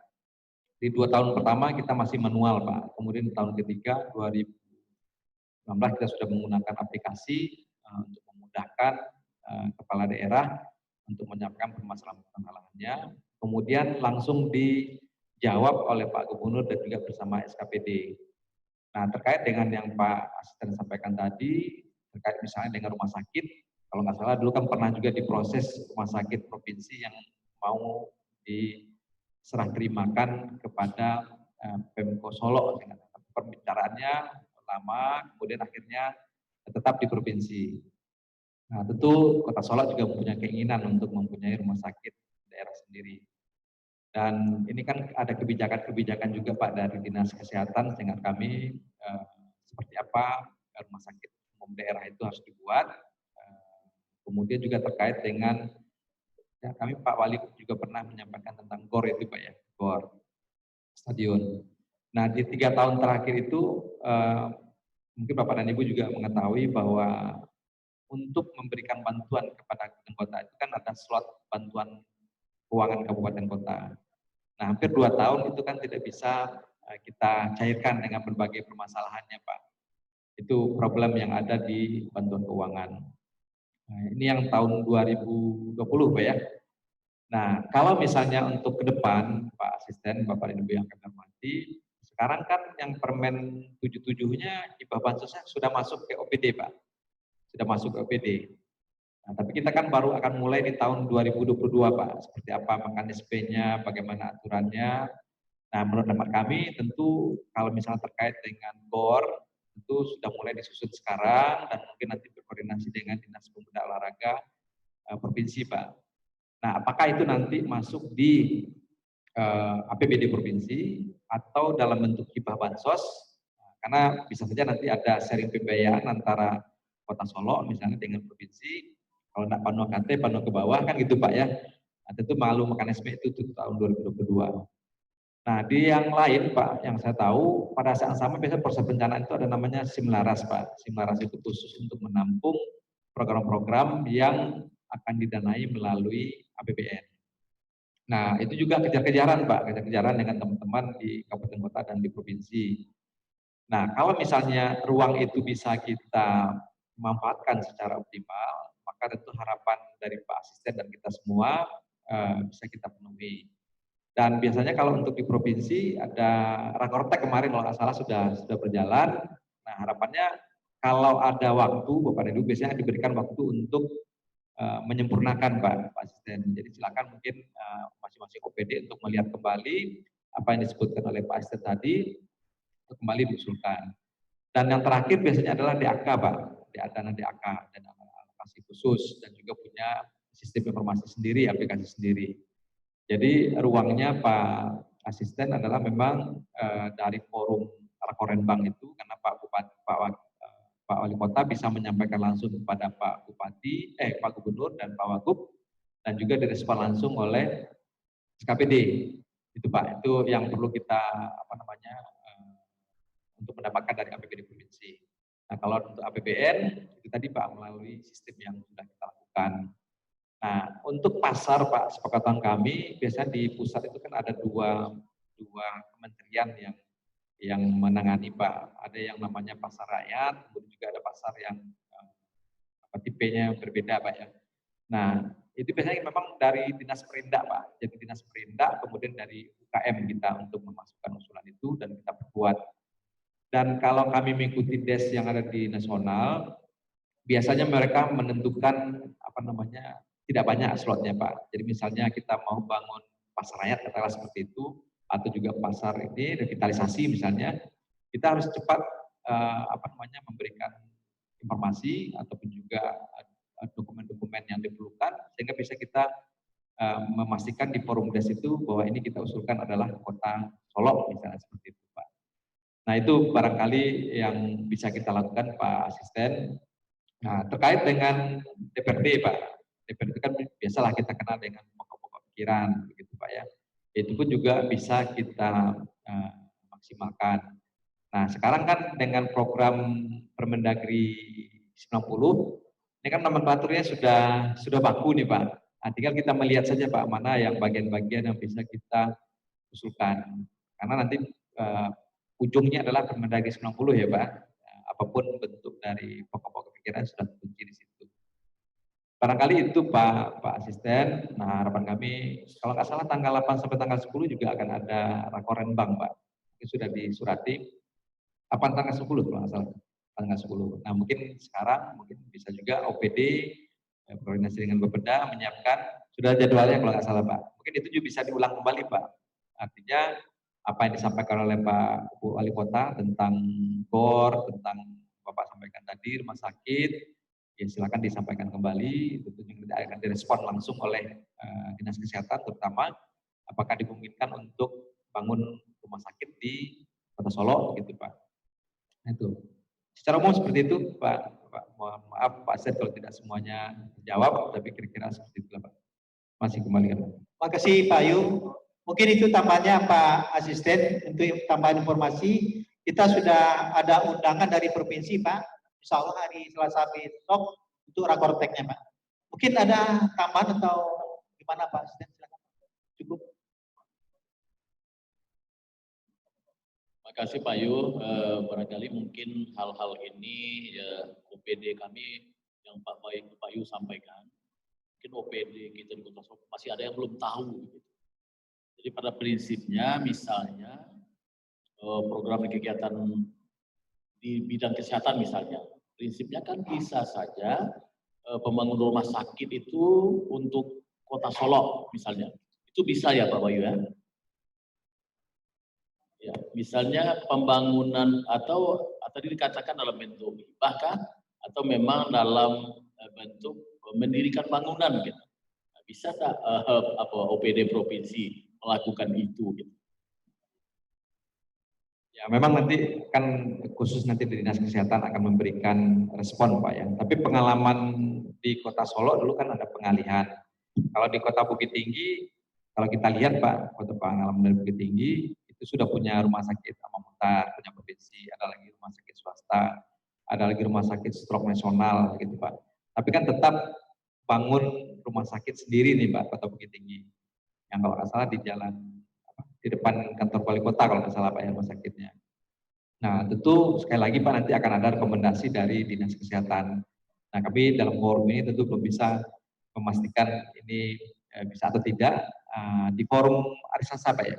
Speaker 2: Di 2 tahun pertama kita masih manual Pak, kemudian tahun ketiga 2016 kita sudah menggunakan aplikasi untuk memudahkan kepala daerah untuk menyampaikan permasalahan-permasalahannya, kemudian langsung dijawab oleh Pak Gubernur dan juga bersama SKPD. Nah, terkait dengan yang Pak Asisten sampaikan tadi, terkait misalnya dengan rumah sakit, kalau nggak salah dulu kan pernah juga diproses rumah sakit provinsi yang mau diserah terimakan kepada Pemko Solo, dengan pembicaraannya lama, kemudian akhirnya tetap di provinsi. Nah, tentu Kota Solo juga mempunyai keinginan untuk mempunyai rumah sakit daerah sendiri. Dan ini kan ada kebijakan-kebijakan juga Pak dari Dinas Kesehatan dengan kami seperti apa rumah sakit umum daerah itu harus dibuat. Kemudian juga terkait dengan ya, kami Pak Wali juga pernah menyampaikan tentang GOR itu Pak ya, GOR stadion. Nah, di 3 tahun terakhir itu mungkin Bapak dan Ibu juga mengetahui bahwa untuk memberikan bantuan kepada kabupaten kota itu kan ada slot bantuan keuangan kabupaten kota. Nah, hampir 2 tahun itu kan tidak bisa kita cairkan dengan berbagai permasalahannya Pak. Itu problem yang ada di bantuan keuangan. Nah, ini yang tahun 2020 Pak ya. Nah, kalau misalnya untuk ke depan Pak Asisten, Bapak dan Ibu yang kami hormati, sekarang kan yang Permen 77-nya hibah bansosnya sudah masuk ke OPD Pak. Sudah masuk ke OPD. Nah, tapi kita kan baru akan mulai di tahun 2022 Pak. Seperti apa mekanismenya, bagaimana aturannya. Nah, menurut hemat kami tentu kalau misalnya terkait dengan BOR, tentu sudah mulai disusun sekarang dan mungkin nanti berkoordinasi dengan Dinas Pemuda Olahraga Provinsi Pak. Nah, apakah itu nanti masuk di APBD Provinsi atau dalam bentuk hibah bansos? Karena bisa saja nanti ada sharing pembiayaan antara Kota Solo misalnya dengan provinsi. Kalau tidak panu KT, panu ke bawah kan gitu Pak ya. Nah, tentu maklum mekanisme itu tahun 2022. Nah, di yang lain Pak, yang saya tahu pada saat sama biasanya proses bencana itu ada namanya Simlaras Pak. Simlaras itu khusus untuk menampung program-program yang akan didanai melalui APBN. Nah, itu juga kejar-kejaran Pak, kejar-kejaran dengan teman-teman di kabupaten kota dan di provinsi. Nah, kalau misalnya ruang itu bisa kita manfaatkan secara optimal, maka tentu harapan dari Pak Asisten dan kita semua bisa kita penuhi. Dan biasanya kalau untuk di provinsi ada Rakortek kemarin kalau nggak salah sudah berjalan. Nah, harapannya kalau ada waktu, Bapak Ibu biasanya diberikan waktu untuk menyempurnakan Pak Asisten. Jadi silakan mungkin masing-masing OPD untuk melihat kembali apa yang disebutkan oleh Pak Asisten tadi untuk kembali diusulkan. Dan yang terakhir biasanya adalah DAK Pak, dana DAK dan alokasi khusus dan juga punya sistem informasi sendiri, aplikasi sendiri. Jadi ruangnya Pak Asisten adalah memang dari forum Rakorenbang itu karena Pak Wali Kota bisa menyampaikan langsung kepada Pak Bupati, Pak Gubernur dan Pak Wagub dan juga direspon langsung oleh SKPD. Itu Pak, itu yang perlu kita untuk mendapatkan dari APBD provinsi. Nah, kalau untuk APBN itu tadi Pak melalui sistem yang sudah kita lakukan. Nah, untuk pasar Pak, sepakatan kami biasanya di pusat itu kan ada dua kementerian yang menangani Pak. Ada yang namanya pasar rakyat, kemudian juga ada pasar yang tipenya berbeda Pak ya. Nah, itu biasanya memang dari Dinas Perindak Pak. Jadi Dinas Perindak kemudian dari UKM kita untuk memasukkan usulan itu dan kita perkuat. Dan kalau kami mengikuti des yang ada di nasional, biasanya mereka menentukan tidak banyak slotnya Pak. Jadi misalnya kita mau bangun pasar rakyat katakanlah seperti itu, atau juga pasar ini revitalisasi misalnya, kita harus cepat memberikan informasi ataupun juga dokumen-dokumen yang diperlukan sehingga bisa kita memastikan di forum des itu bahwa ini kita usulkan adalah kota Solo misalnya seperti itu Pak. Nah itu barangkali yang bisa kita lakukan Pak Asisten. Nah terkait dengan DPRD Pak, DPRD itu kan biasalah kita kenal dengan pokok-pokok pikiran begitu Pak ya. Itu pun juga bisa kita maksimalkan. Nah sekarang kan dengan program Permendagri 90, ini kan nomenklaturnya sudah baku nih Pak. Nah, tinggal kita melihat saja Pak mana yang bagian-bagian yang bisa kita usulkan. Karena nanti ujungnya adalah Permendagri 90 ya Pak. Apapun bentuk dari pokok-pokok pikiran sudah terkunci di situ. Barangkali itu Pak Asisten. Nah harapan kami kalau nggak salah tanggal 8 sampai tanggal 10 juga akan ada rakorenbang Pak. Itu sudah disurati. Apa tanggal 10 kalau nggak salah? Tanggal 10. Nah mungkin sekarang mungkin bisa juga OPD koordinasi dengan Bapeda menyiapkan sudah jadwalnya kalau nggak salah Pak. Mungkin itu juga bisa diulang kembali Pak. Artinya apa yang disampaikan oleh Pak Wali Kota tentang BOR, tentang Bapak sampaikan tadi rumah sakit, ya silakan disampaikan kembali. Tentunya tidak akan direspon langsung oleh Dinas Kesehatan, terutama apakah dimungkinkan untuk bangun rumah sakit di Kota Solo, gitu Pak. Nah, itu. Secara umum seperti itu, Pak. Mohon maaf Pak Asep kalau tidak semuanya dijawab, tapi kira-kira seperti itu Pak. Masih kembalikan.
Speaker 1: Makasih Pak Ayu. Mungkin itu tambahannya Pak Asisten untuk tambahan informasi. Kita sudah ada undangan dari provinsi Pak. Insya Allah hari Selasa besok untuk rakorteknya Pak. Mungkin ada tambahan atau gimana Pak Asisten? Silakan. Cukup.
Speaker 3: Terima kasih Pak Yu. Barangkali mungkin hal-hal ini ya, OPD kami yang Pak Yu sampaikan. Mungkin OPD kita di Kota Solo masih ada yang belum tahu. Gitu. Jadi pada prinsipnya misalnya program kegiatan di bidang kesehatan misalnya, prinsipnya kan bisa saja pembangunan rumah sakit itu untuk Kota Solo misalnya. Itu bisa ya Pak Bayu ya? Ya, misalnya pembangunan atau tadi dikatakan dalam bentuk bahkan atau memang dalam bentuk mendirikan bangunan gitu. Nah, bisa tak OPD provinsi melakukan itu gitu.
Speaker 2: Ya memang nanti kan khusus nanti di Dinas Kesehatan akan memberikan respon Pak ya. Tapi pengalaman di Kota Solo dulu kan ada pengalihan. Kalau di Kota Bukit Tinggi, kalau kita lihat Pak, kota pengalaman dari Bukit Tinggi itu sudah punya rumah sakit Amamutar, punya provinsi, ada lagi rumah sakit swasta, ada lagi rumah sakit stroke nasional gitu Pak. Tapi kan tetap bangun rumah sakit sendiri nih Pak, Kota Bukit Tinggi. Yang kalau nggak salah di jalan di depan kantor wali kota kalau nggak salah Pak ya rumah sakitnya. Nah tentu sekali lagi Pak nanti akan ada rekomendasi dari Dinas Kesehatan. Nah kami dalam forum ini tentu belum bisa memastikan ini bisa atau tidak di forum hari Selasa Pak ya.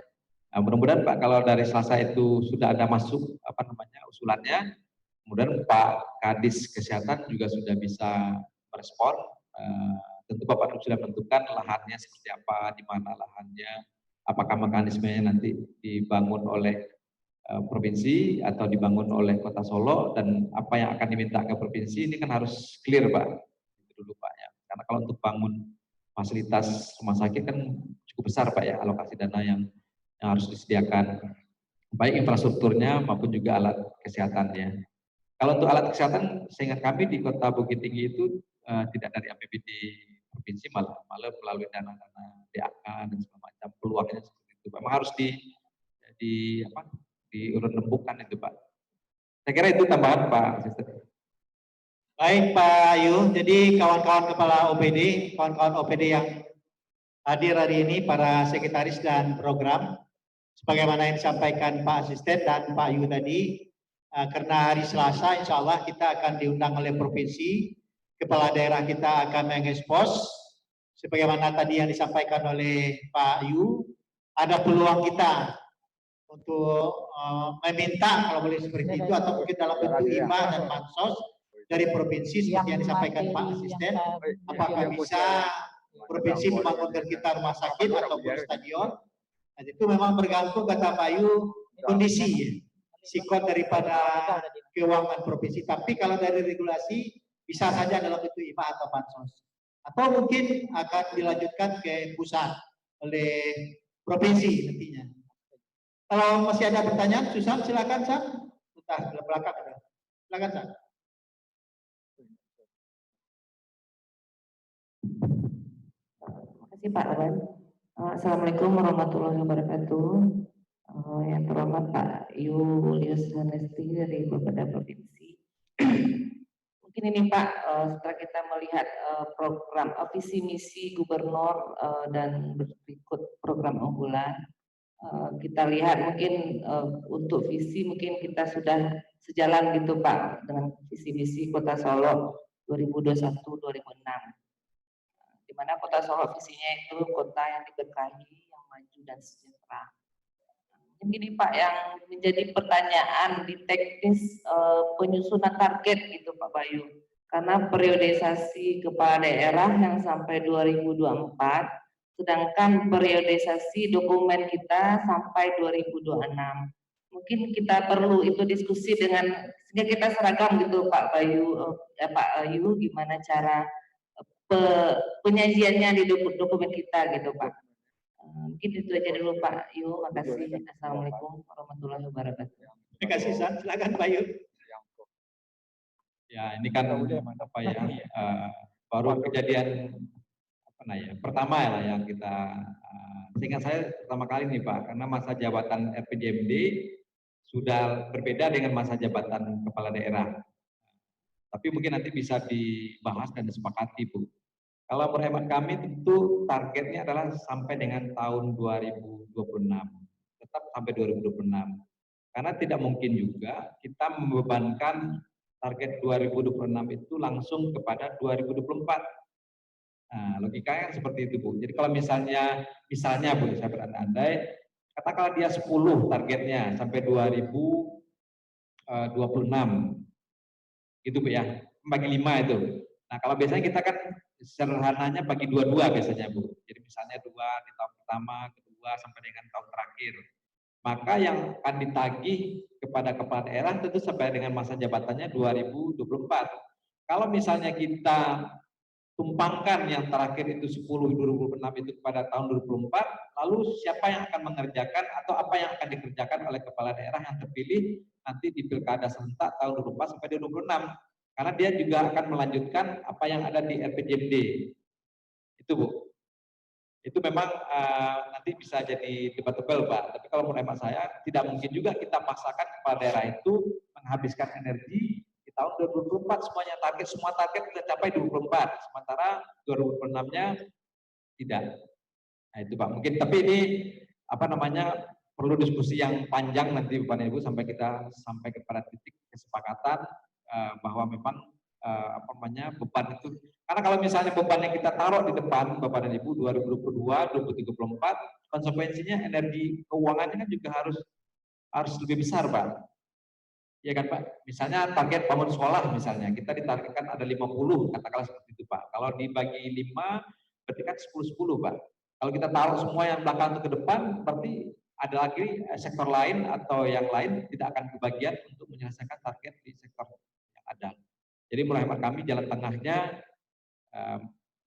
Speaker 2: Nah, mudah-mudahan Pak kalau dari Selasa itu sudah ada masuk usulannya, kemudian Pak Kadis Kesehatan juga sudah bisa merespon. Tentu Bapak sudah menentukan lahannya seperti apa, di mana lahannya, apakah mekanismenya nanti dibangun oleh provinsi atau dibangun oleh Kota Solo, dan apa yang akan diminta ke provinsi ini kan harus clear Pak. Itu dulu Pak ya. Karena kalau untuk bangun fasilitas rumah sakit kan cukup besar Pak ya, alokasi dana yang harus disediakan, baik infrastrukturnya maupun juga alat kesehatannya. Kalau untuk alat kesehatan, seingat kami di Kota Bukit Tinggi itu tidak dari APBD provinsi, malah melalui dana-dana DAK dan segala macam, peluangnya seperti itu. Memang harus diurut rembukan itu Pak. Saya kira itu tambahan Pak Asisten.
Speaker 1: Baik Pak Ayu, jadi kawan-kawan kepala OPD, kawan-kawan OPD yang hadir hari ini, para sekretaris dan program, sebagaimana yang disampaikan Pak Asisten dan Pak Ayu tadi, karena hari Selasa insya Allah kita akan diundang oleh provinsi, kepala daerah kita akan mengekspos, sebagaimana tadi yang disampaikan oleh Pak Ayu, ada peluang kita untuk meminta kalau boleh seperti itu, atau mungkin dalam bentuk IMA dan bansos dari provinsi seperti yang disampaikan Pak Asisten, apakah bisa provinsi membangunkan kita rumah sakit ataupun stadion. Nah, itu memang bergantung kata Pak Ayu kondisi sikon daripada keuangan provinsi. Tapi kalau dari regulasi bisa saja dalam bentuk IMA atau bansos. atau mungkin akan dilanjutkan ke pusat oleh provinsi nantinya. Kalau masih ada pertanyaan, Susan silakan San. Sudah di belakang ada. Silakan San.
Speaker 4: Terima kasih Pak Aban. Assalamualaikum warahmatullahi wabarakatuh. Yang terhormat Pak Julius Hanesti dari Bapeda Provinsi. Mungkin ini Pak, setelah kita melihat program visi misi gubernur dan berikut program unggulan, kita lihat mungkin untuk visi mungkin kita sudah sejalan gitu Pak dengan visi misi Kota Solo 2021-2006. Di mana Kota Solo visinya itu kota yang diberkahi, yang maju dan sejahtera. Mungkin gini Pak, yang menjadi pertanyaan di teknis penyusunan target gitu Pak Bayu. Karena periodisasi kepala daerah yang sampai 2024, sedangkan periodisasi dokumen kita sampai 2026. Mungkin kita perlu itu diskusi dengan, sehingga kita seragam gitu Pak Bayu, Pak Ayu, gimana cara penyajiannya di dokumen kita gitu Pak. Mungkin itu aja dulu Pak Yu, makasih. Assalamualaikum warahmatullahi wabarakatuh.
Speaker 1: Terima kasih San, silakan Pak Yu.
Speaker 2: Ya, ini kan apa ya, baru kejadian pertama ya yang kita seingat saya pertama kali nih Pak, karena masa jabatan RPJMD sudah berbeda dengan masa jabatan kepala daerah. Tapi mungkin nanti bisa dibahas dan disepakati Bu. Kalau berhemat kami tentu targetnya adalah sampai dengan tahun 2026, tetap sampai 2026. Karena tidak mungkin juga kita membebankan target 2026 itu langsung kepada 2024. Nah, logikanya seperti itu Bu. Jadi kalau misalnya Bu, saya berandai-andai, katakanlah dia 10 targetnya sampai 2026, gitu Bu ya, bagi 5 itu. Nah kalau biasanya kita kan sederhananya bagi 2-2 biasanya Bu. Jadi misalnya 2 di tahun pertama, kedua sampai dengan tahun terakhir. Maka yang akan ditagih kepada kepala daerah tentu sampai dengan masa jabatannya 2024. Kalau misalnya kita tumpangkan yang terakhir itu 10 2026 itu kepada tahun 2024, lalu siapa yang akan mengerjakan atau apa yang akan dikerjakan oleh kepala daerah yang terpilih nanti di pilkada serentak tahun 2024 sampai 2026. Karena dia juga akan melanjutkan apa yang ada di RPJMD. Itu Bu. Itu memang nanti bisa jadi debatable Pak. Tapi kalau menurut hemat saya, tidak mungkin juga kita paksakan kepala daerah itu menghabiskan energi di tahun 2024 semuanya target, semua target kita capai 2024. Sementara 2026-nya tidak. Nah itu Pak. Mungkin tapi ini apa namanya perlu diskusi yang panjang nanti Bapak Ibu sampai kita sampai kepada titik kesepakatan bahwa memang apa namanya beban itu, karena kalau misalnya beban yang kita taruh di depan Bapak dan Ibu 2022, 2034, konsekuensinya energi keuangannya kan juga harus lebih besar Pak. Ya kan Pak, misalnya target bangun sekolah misalnya kita ditargetkan ada 50, katakanlah seperti itu Pak. Kalau dibagi 5 berarti kan 10-10 Pak. Kalau kita taruh semua yang belakang ke depan, berarti ada lagi sektor lain atau yang lain tidak akan kebagian untuk menyelesaikan target di sektor yang ada. Jadi mulai hemat kami jalan tengahnya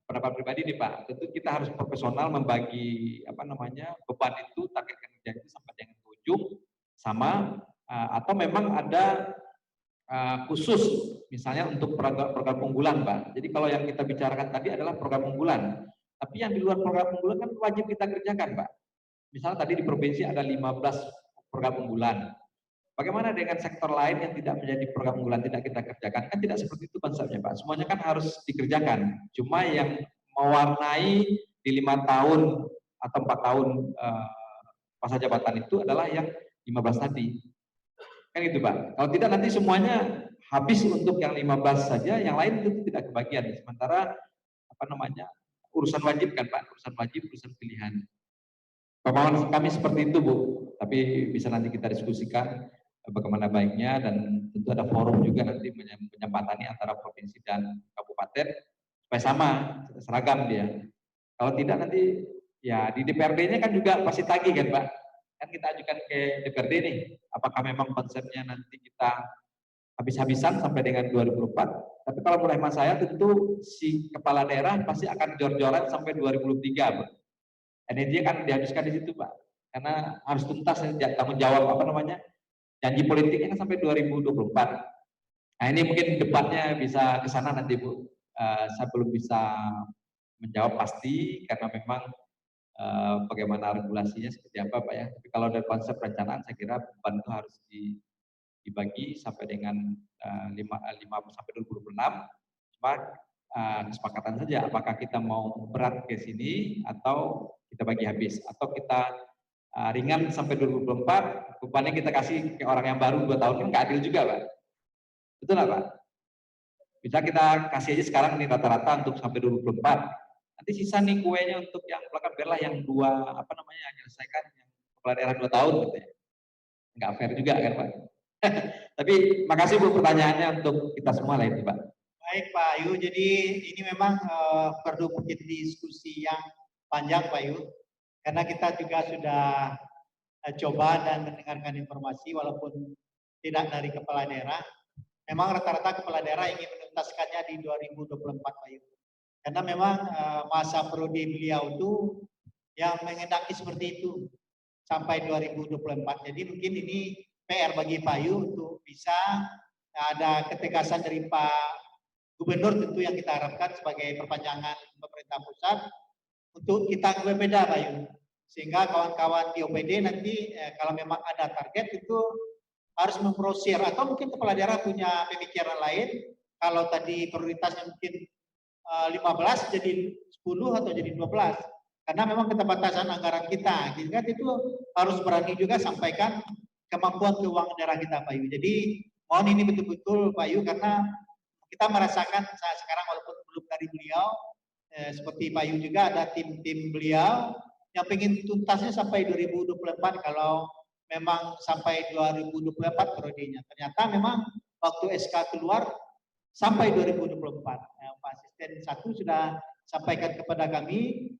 Speaker 2: pendapat pribadi nih Pak. Tentu kita harus profesional membagi apa namanya beban itu, target kerja itu sampai dengan ujung sama atau memang ada khusus misalnya untuk program unggulan Pak. Jadi kalau yang kita bicarakan tadi adalah program unggulan. Tapi yang di luar program unggulan kan wajib kita kerjakan Pak. Misalnya tadi di provinsi ada 15 program unggulan. Bagaimana dengan sektor lain yang tidak menjadi program unggulan tidak kita kerjakan? Kan tidak seperti itu konsepnya Pak. Semuanya kan harus dikerjakan. Cuma yang mewarnai di 5 tahun atau 4 tahun masa jabatan itu adalah yang 15 tadi. Kan itu Pak. Kalau tidak nanti semuanya habis untuk yang 15 saja, yang lain itu tidak kebagian. Sementara apa namanya urusan wajib kan Pak, urusan wajib, urusan pilihan. Pemahaman kami seperti itu Bu. Tapi bisa nanti kita diskusikan bagaimana baiknya dan tentu ada forum juga nanti menyempatani antara provinsi dan kabupaten supaya sama seragam dia. Kalau tidak nanti ya di DPRD-nya kan juga pasti tagih kan Pak. Kan kita ajukan ke DPRD nih, apakah memang konsepnya nanti kita habis-habisan sampai dengan 2004. Tapi kalau menurut hemat saya tentu si kepala daerah pasti akan jor-joran sampai 2023, Pak. Energi akan dihabiskan di situ, Pak. Karena harus tuntas tanggung jawab janji politiknya kan sampai 2024. Nah ini mungkin debatnya bisa ke sana nanti, Bu. Saya belum bisa menjawab pasti karena memang bagaimana regulasinya seperti apa, Pak ya. Tapi kalau dari konsep perencanaan saya kira beban itu harus dibagi sampai dengan 5 sampai 2026. Cuma kesepakatan saja apakah kita mau berat ke sini atau kita bagi habis, atau kita ringan sampai 2024, bebannya kita kasih ke orang yang baru 2 tahun, kan nggak adil juga, Pak. Betul nggak, Pak? Bisa kita kasih aja sekarang ini rata-rata untuk sampai 2024. Nanti sisa nih kuenya untuk yang belakang biarlah yang menyelesaikan yang kepala daerah 2 tahun gitu ya. Nggak fair juga kan, Pak. Tapi makasih Bu pertanyaannya untuk kita semua lah itu, Pak.
Speaker 1: Baik Pak Ayu, jadi ini memang perlu mungkin diskusi yang panjang Pak Ayu, karena kita juga sudah coba dan mendengarkan informasi walaupun tidak dari kepala daerah. Memang rata-rata kepala daerah ingin menuntaskannya di 2024 Pak Ayu. Karena memang masa periode beliau itu yang mengendaki seperti itu sampai 2024. Jadi mungkin ini PR bagi Pak Ayu untuk bisa ada ketegasan dari Pak Gubernur tentu yang kita harapkan sebagai perpanjangan pemerintah pusat untuk kita berbeda Pak Ayu. Sehingga kawan-kawan di OPD nanti kalau memang ada target itu harus memprosir, atau mungkin kepala daerah punya pemikiran lain. Kalau tadi prioritasnya mungkin 15 jadi 10 atau jadi 12. Karena memang keterbatasan anggaran kita. Gitu kan, itu harus berani juga sampaikan kemampuan keuangan daerah kita Pak Ayu. Jadi mohon ini betul-betul Pak Ayu, karena kita merasakan saat sekarang walaupun belum dari beliau, seperti Pak Ayu juga ada tim-tim beliau yang pengen tuntasnya sampai 2024 kalau memang sampai 2024 periodenya. Ternyata memang waktu SK keluar sampai 2024. Pak Asisten 1 sudah sampaikan kepada kami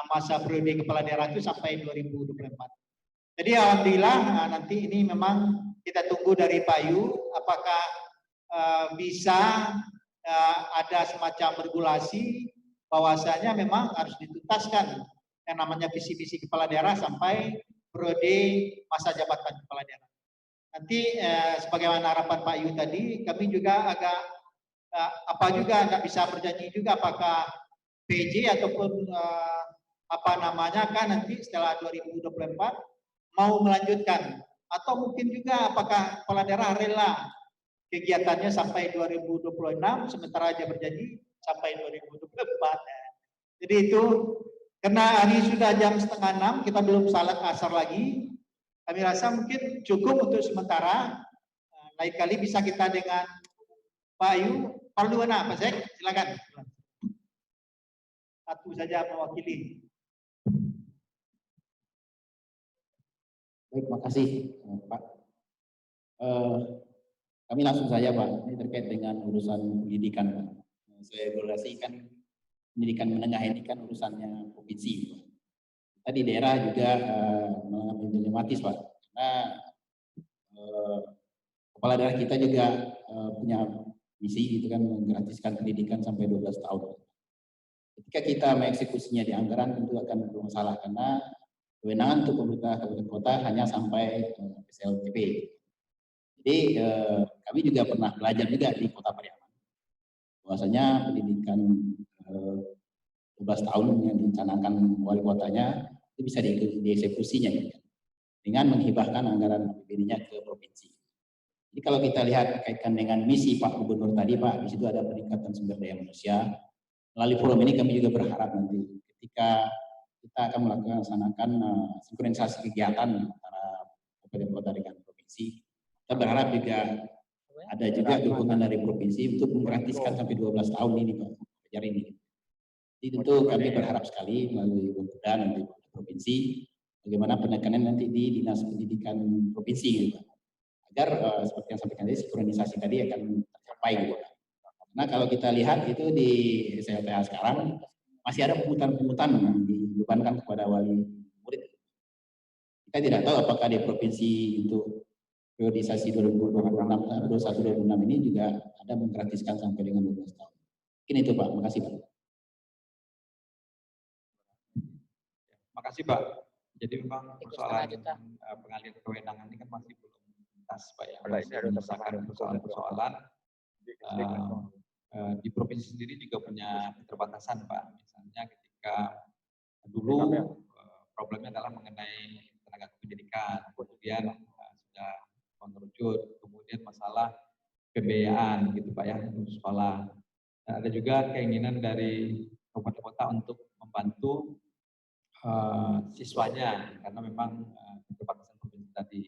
Speaker 1: masa periode kepala daerah itu sampai 2024. Jadi alhamdulillah nanti ini memang kita tunggu dari Pak Ayu apakah bisa ada semacam regulasi bahwasanya memang harus dituntaskan yang namanya visi-visi kepala daerah sampai periode masa jabatan kepala daerah. Nanti sebagaimana harapan Pak Ayu tadi, kami juga agak nggak bisa berjanji juga apakah PJ ataupun kan nanti setelah 2024 mau melanjutkan, atau mungkin juga apakah kepala daerah rela kegiatannya sampai 2026 sementara aja berjanji sampai 2024. Jadi itu karena hari sudah jam 5:30, kita belum salat asar lagi. Kami rasa mungkin cukup untuk sementara. Lain kali bisa kita dengan Pak Ayu. Parluana, Pak Sek, silakan. Satu saja mewakili.
Speaker 5: Baik, makasih Pak. Kami langsung saja Pak, ini terkait dengan urusan pendidikan Pak. Saya evaluasikan pendidikan menengah ini kan urusannya provinsi. Tadi daerah juga mengalami dilematis Pak, karena kepala daerah kita juga punya misi gitu kan, menggratiskan pendidikan sampai 12 tahun. Ketika kita mengeksekusinya di anggaran tentu akan bermasalah karena kewenangan untuk pemerintah kabupaten kota hanya sampai SLTP. Jadi kami juga pernah belajar juga di Kota Pariaman bahwasanya pendidikan 12 tahun yang dicanangkan wali kotanya itu bisa dieksekusinya gitu, dengan menghibahkan anggaran APBD-nya ke provinsi. Jadi kalau kita lihat kaitkan dengan misi Pak Gubernur tadi Pak, di situ ada peningkatan sumber daya manusia. Melalui forum ini kami juga berharap nanti ketika kita akan melaksanakan sinkronisasi kegiatan antara kabupaten kota dengan provinsi, kita berharap juga ada juga dukungan dari provinsi untuk menggratiskan sampai 12 tahun ini Pak, belajar ini. Jadi tentu kami berharap sekali melalui Bumda nanti provinsi, bagaimana penekanan nanti di Dinas Pendidikan Provinsi gitu Pak. Agar seperti yang sampaikan tadi, sinkronisasi tadi akan tercapai gitu Pak. Karena kalau kita lihat itu di SLTA sekarang, masih ada pungutan-pungutan yang dibebankan kepada wali murid. Kita tidak tahu apakah di provinsi untuk periodisasi 2021-2026 ini juga ada menggratiskan sampai dengan 12 tahun. Mungkin itu Pak, makasih Pak.
Speaker 2: Makasih Pak. Jadi memang persoalan pengalihan kewenangan ini kan masih belum tuntas Pak ya. Masih menyisakan persoalan-persoalan. Di provinsi sendiri juga punya keterbatasan Pak. Misalnya ketika dulu problemnya adalah mengenai tenaga kependidikan, kemudian sudah mengerucut, kemudian masalah pembiayaan gitu Pak ya untuk sekolah. Dan ada juga keinginan dari kabupaten kota untuk membantu siswanya karena memang keterbatasan provinsi tadi.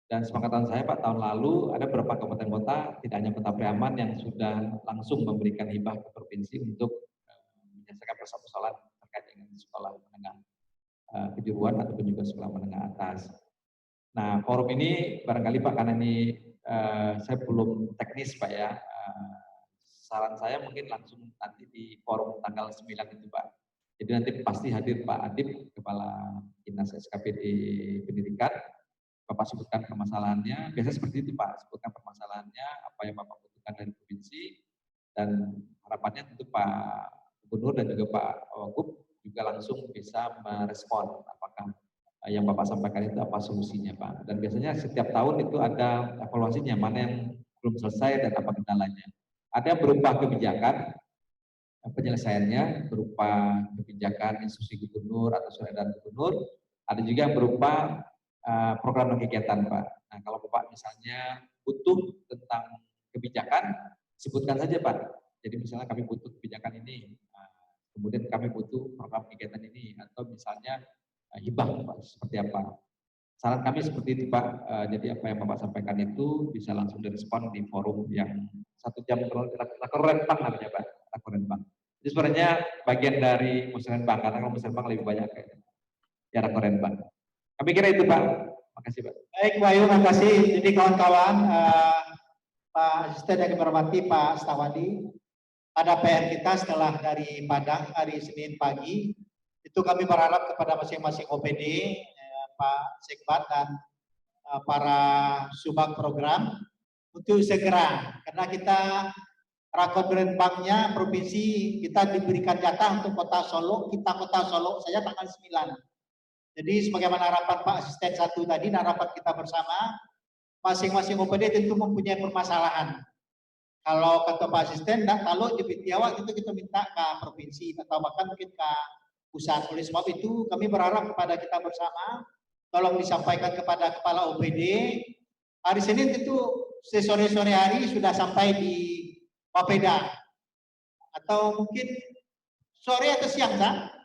Speaker 2: Dan sepengetahuan saya Pak, tahun lalu ada beberapa kabupaten kota, tidak hanya Kota Priaman yang sudah langsung memberikan hibah ke provinsi untuk menyelesaikan persoalan terkait dengan sekolah menengah kejuruan ataupun juga sekolah menengah atas. Nah, forum ini barangkali Pak, karena ini saya belum teknis Pak ya, saran saya mungkin langsung nanti di forum tanggal 9 itu Pak. Jadi nanti pasti hadir Pak Adib, Kepala Dinas SKPD Pendidikan. Bapak sebutkan permasalahannya, biasanya seperti itu Pak, sebutkan permasalahannya, apa yang Bapak butuhkan dari provinsi, dan harapannya tentu Pak Gubernur dan juga Pak Wagub juga langsung bisa merespon apakah yang Bapak sampaikan itu apa solusinya Pak. Dan biasanya setiap tahun itu ada evaluasinya, mana yang belum selesai dan apa kendalanya. Ada berupa kebijakan, penyelesaiannya berupa kebijakan instruksi gubernur atau surat edaran gubernur, ada juga yang berupa program dan kegiatan Pak. Nah kalau Bapak misalnya butuh tentang kebijakan, sebutkan saja Pak. Jadi misalnya kami butuh kebijakan ini, kemudian kami butuh program kegiatan ini, atau misalnya hibah Pak, seperti apa. Saran kami seperti itu Pak, jadi apa yang Bapak sampaikan itu bisa langsung direspon di forum yang 1 jam Rakorrenbang namanya Pak, Rakorrenbang. Itu sebenarnya bagian dari Musrenbang, karena kalau Musrenbang lebih banyak ya Rakorrenbang. Kami kira itu Pak, makasih Pak.
Speaker 1: Baik Pak Ayu, makasih. Jadi kawan-kawan, Pak Asisten yang kami hormati Pak Stawadi, ada PR kita setelah dari Padang hari Senin pagi, itu kami berharap kepada masing-masing OPD, Pak Sekbat dan para subang program untuk segera, karena kita Rakorrenbangnya provinsi kita diberikan jatah untuk Kota Solo, kita Kota Solo saja tanggal 9. Jadi sebagaimana harapan Pak Asisten 1 tadi dan harapan kita bersama, masing-masing OPD tentu mempunyai permasalahan. Kalau kata Pak Asisten, kalau di Bitiawak itu kita minta ke provinsi atau bahkan mungkin ke pusat. Oleh sebab itu kami berharap kepada kita bersama, tolong disampaikan kepada Kepala OPD. Hari Senin itu sore-sore hari sudah sampai di Bapeda. Atau mungkin sore atau siang, Kak?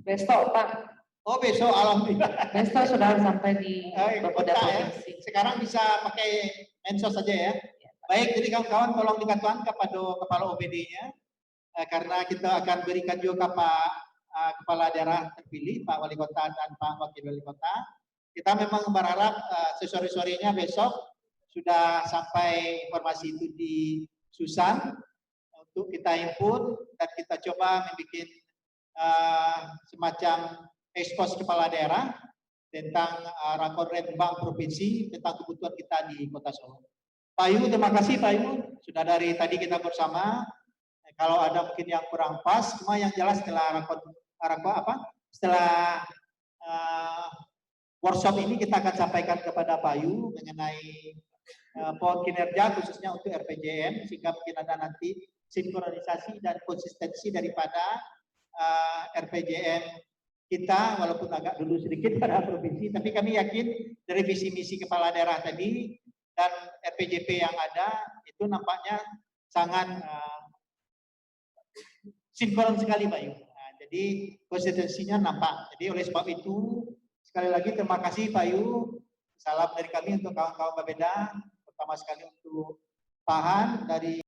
Speaker 4: Besok Pak.
Speaker 1: Oh besok, alhamdulillah.
Speaker 4: Besok sudah sampai di
Speaker 1: Kota ya. Sekarang bisa pakai mensos saja ya. Baik, jadi kawan-kawan tolong dikatakan kepada Kepala OPD-nya, karena kita akan berikan juga ke Pak Kepala Daerah terpilih, Pak Wali Kota dan Pak Wakil Wali Kota. Kita memang berharap sesore-sorenya besok sudah sampai informasi itu di Susan untuk kita input dan kita coba membuat semacam ekspos kepala daerah tentang Rakorrenbang provinsi tentang kebutuhan kita di Kota Solo. Pak Yu, terima kasih Pak Yu, sudah dari tadi kita bersama. Kalau ada mungkin yang kurang pas, cuma yang jelas setelah setelah workshop ini kita akan sampaikan kepada Pak Yu mengenai pohon kinerja khususnya untuk RPJM, sehingga mungkin ada nanti sinkronisasi dan konsistensi daripada RPJM kita, walaupun agak dulu sedikit pada provinsi, tapi kami yakin dari visi misi kepala daerah tadi dan RPJP yang ada itu nampaknya sangat sinkron sekali Pak Yu. Nah, jadi konsistensinya nampak. Jadi oleh sebab itu sekali lagi terima kasih Pak Yu. Salam dari kami untuk kawan-kawan Bapeda, pertama sekali untuk Pak Han dari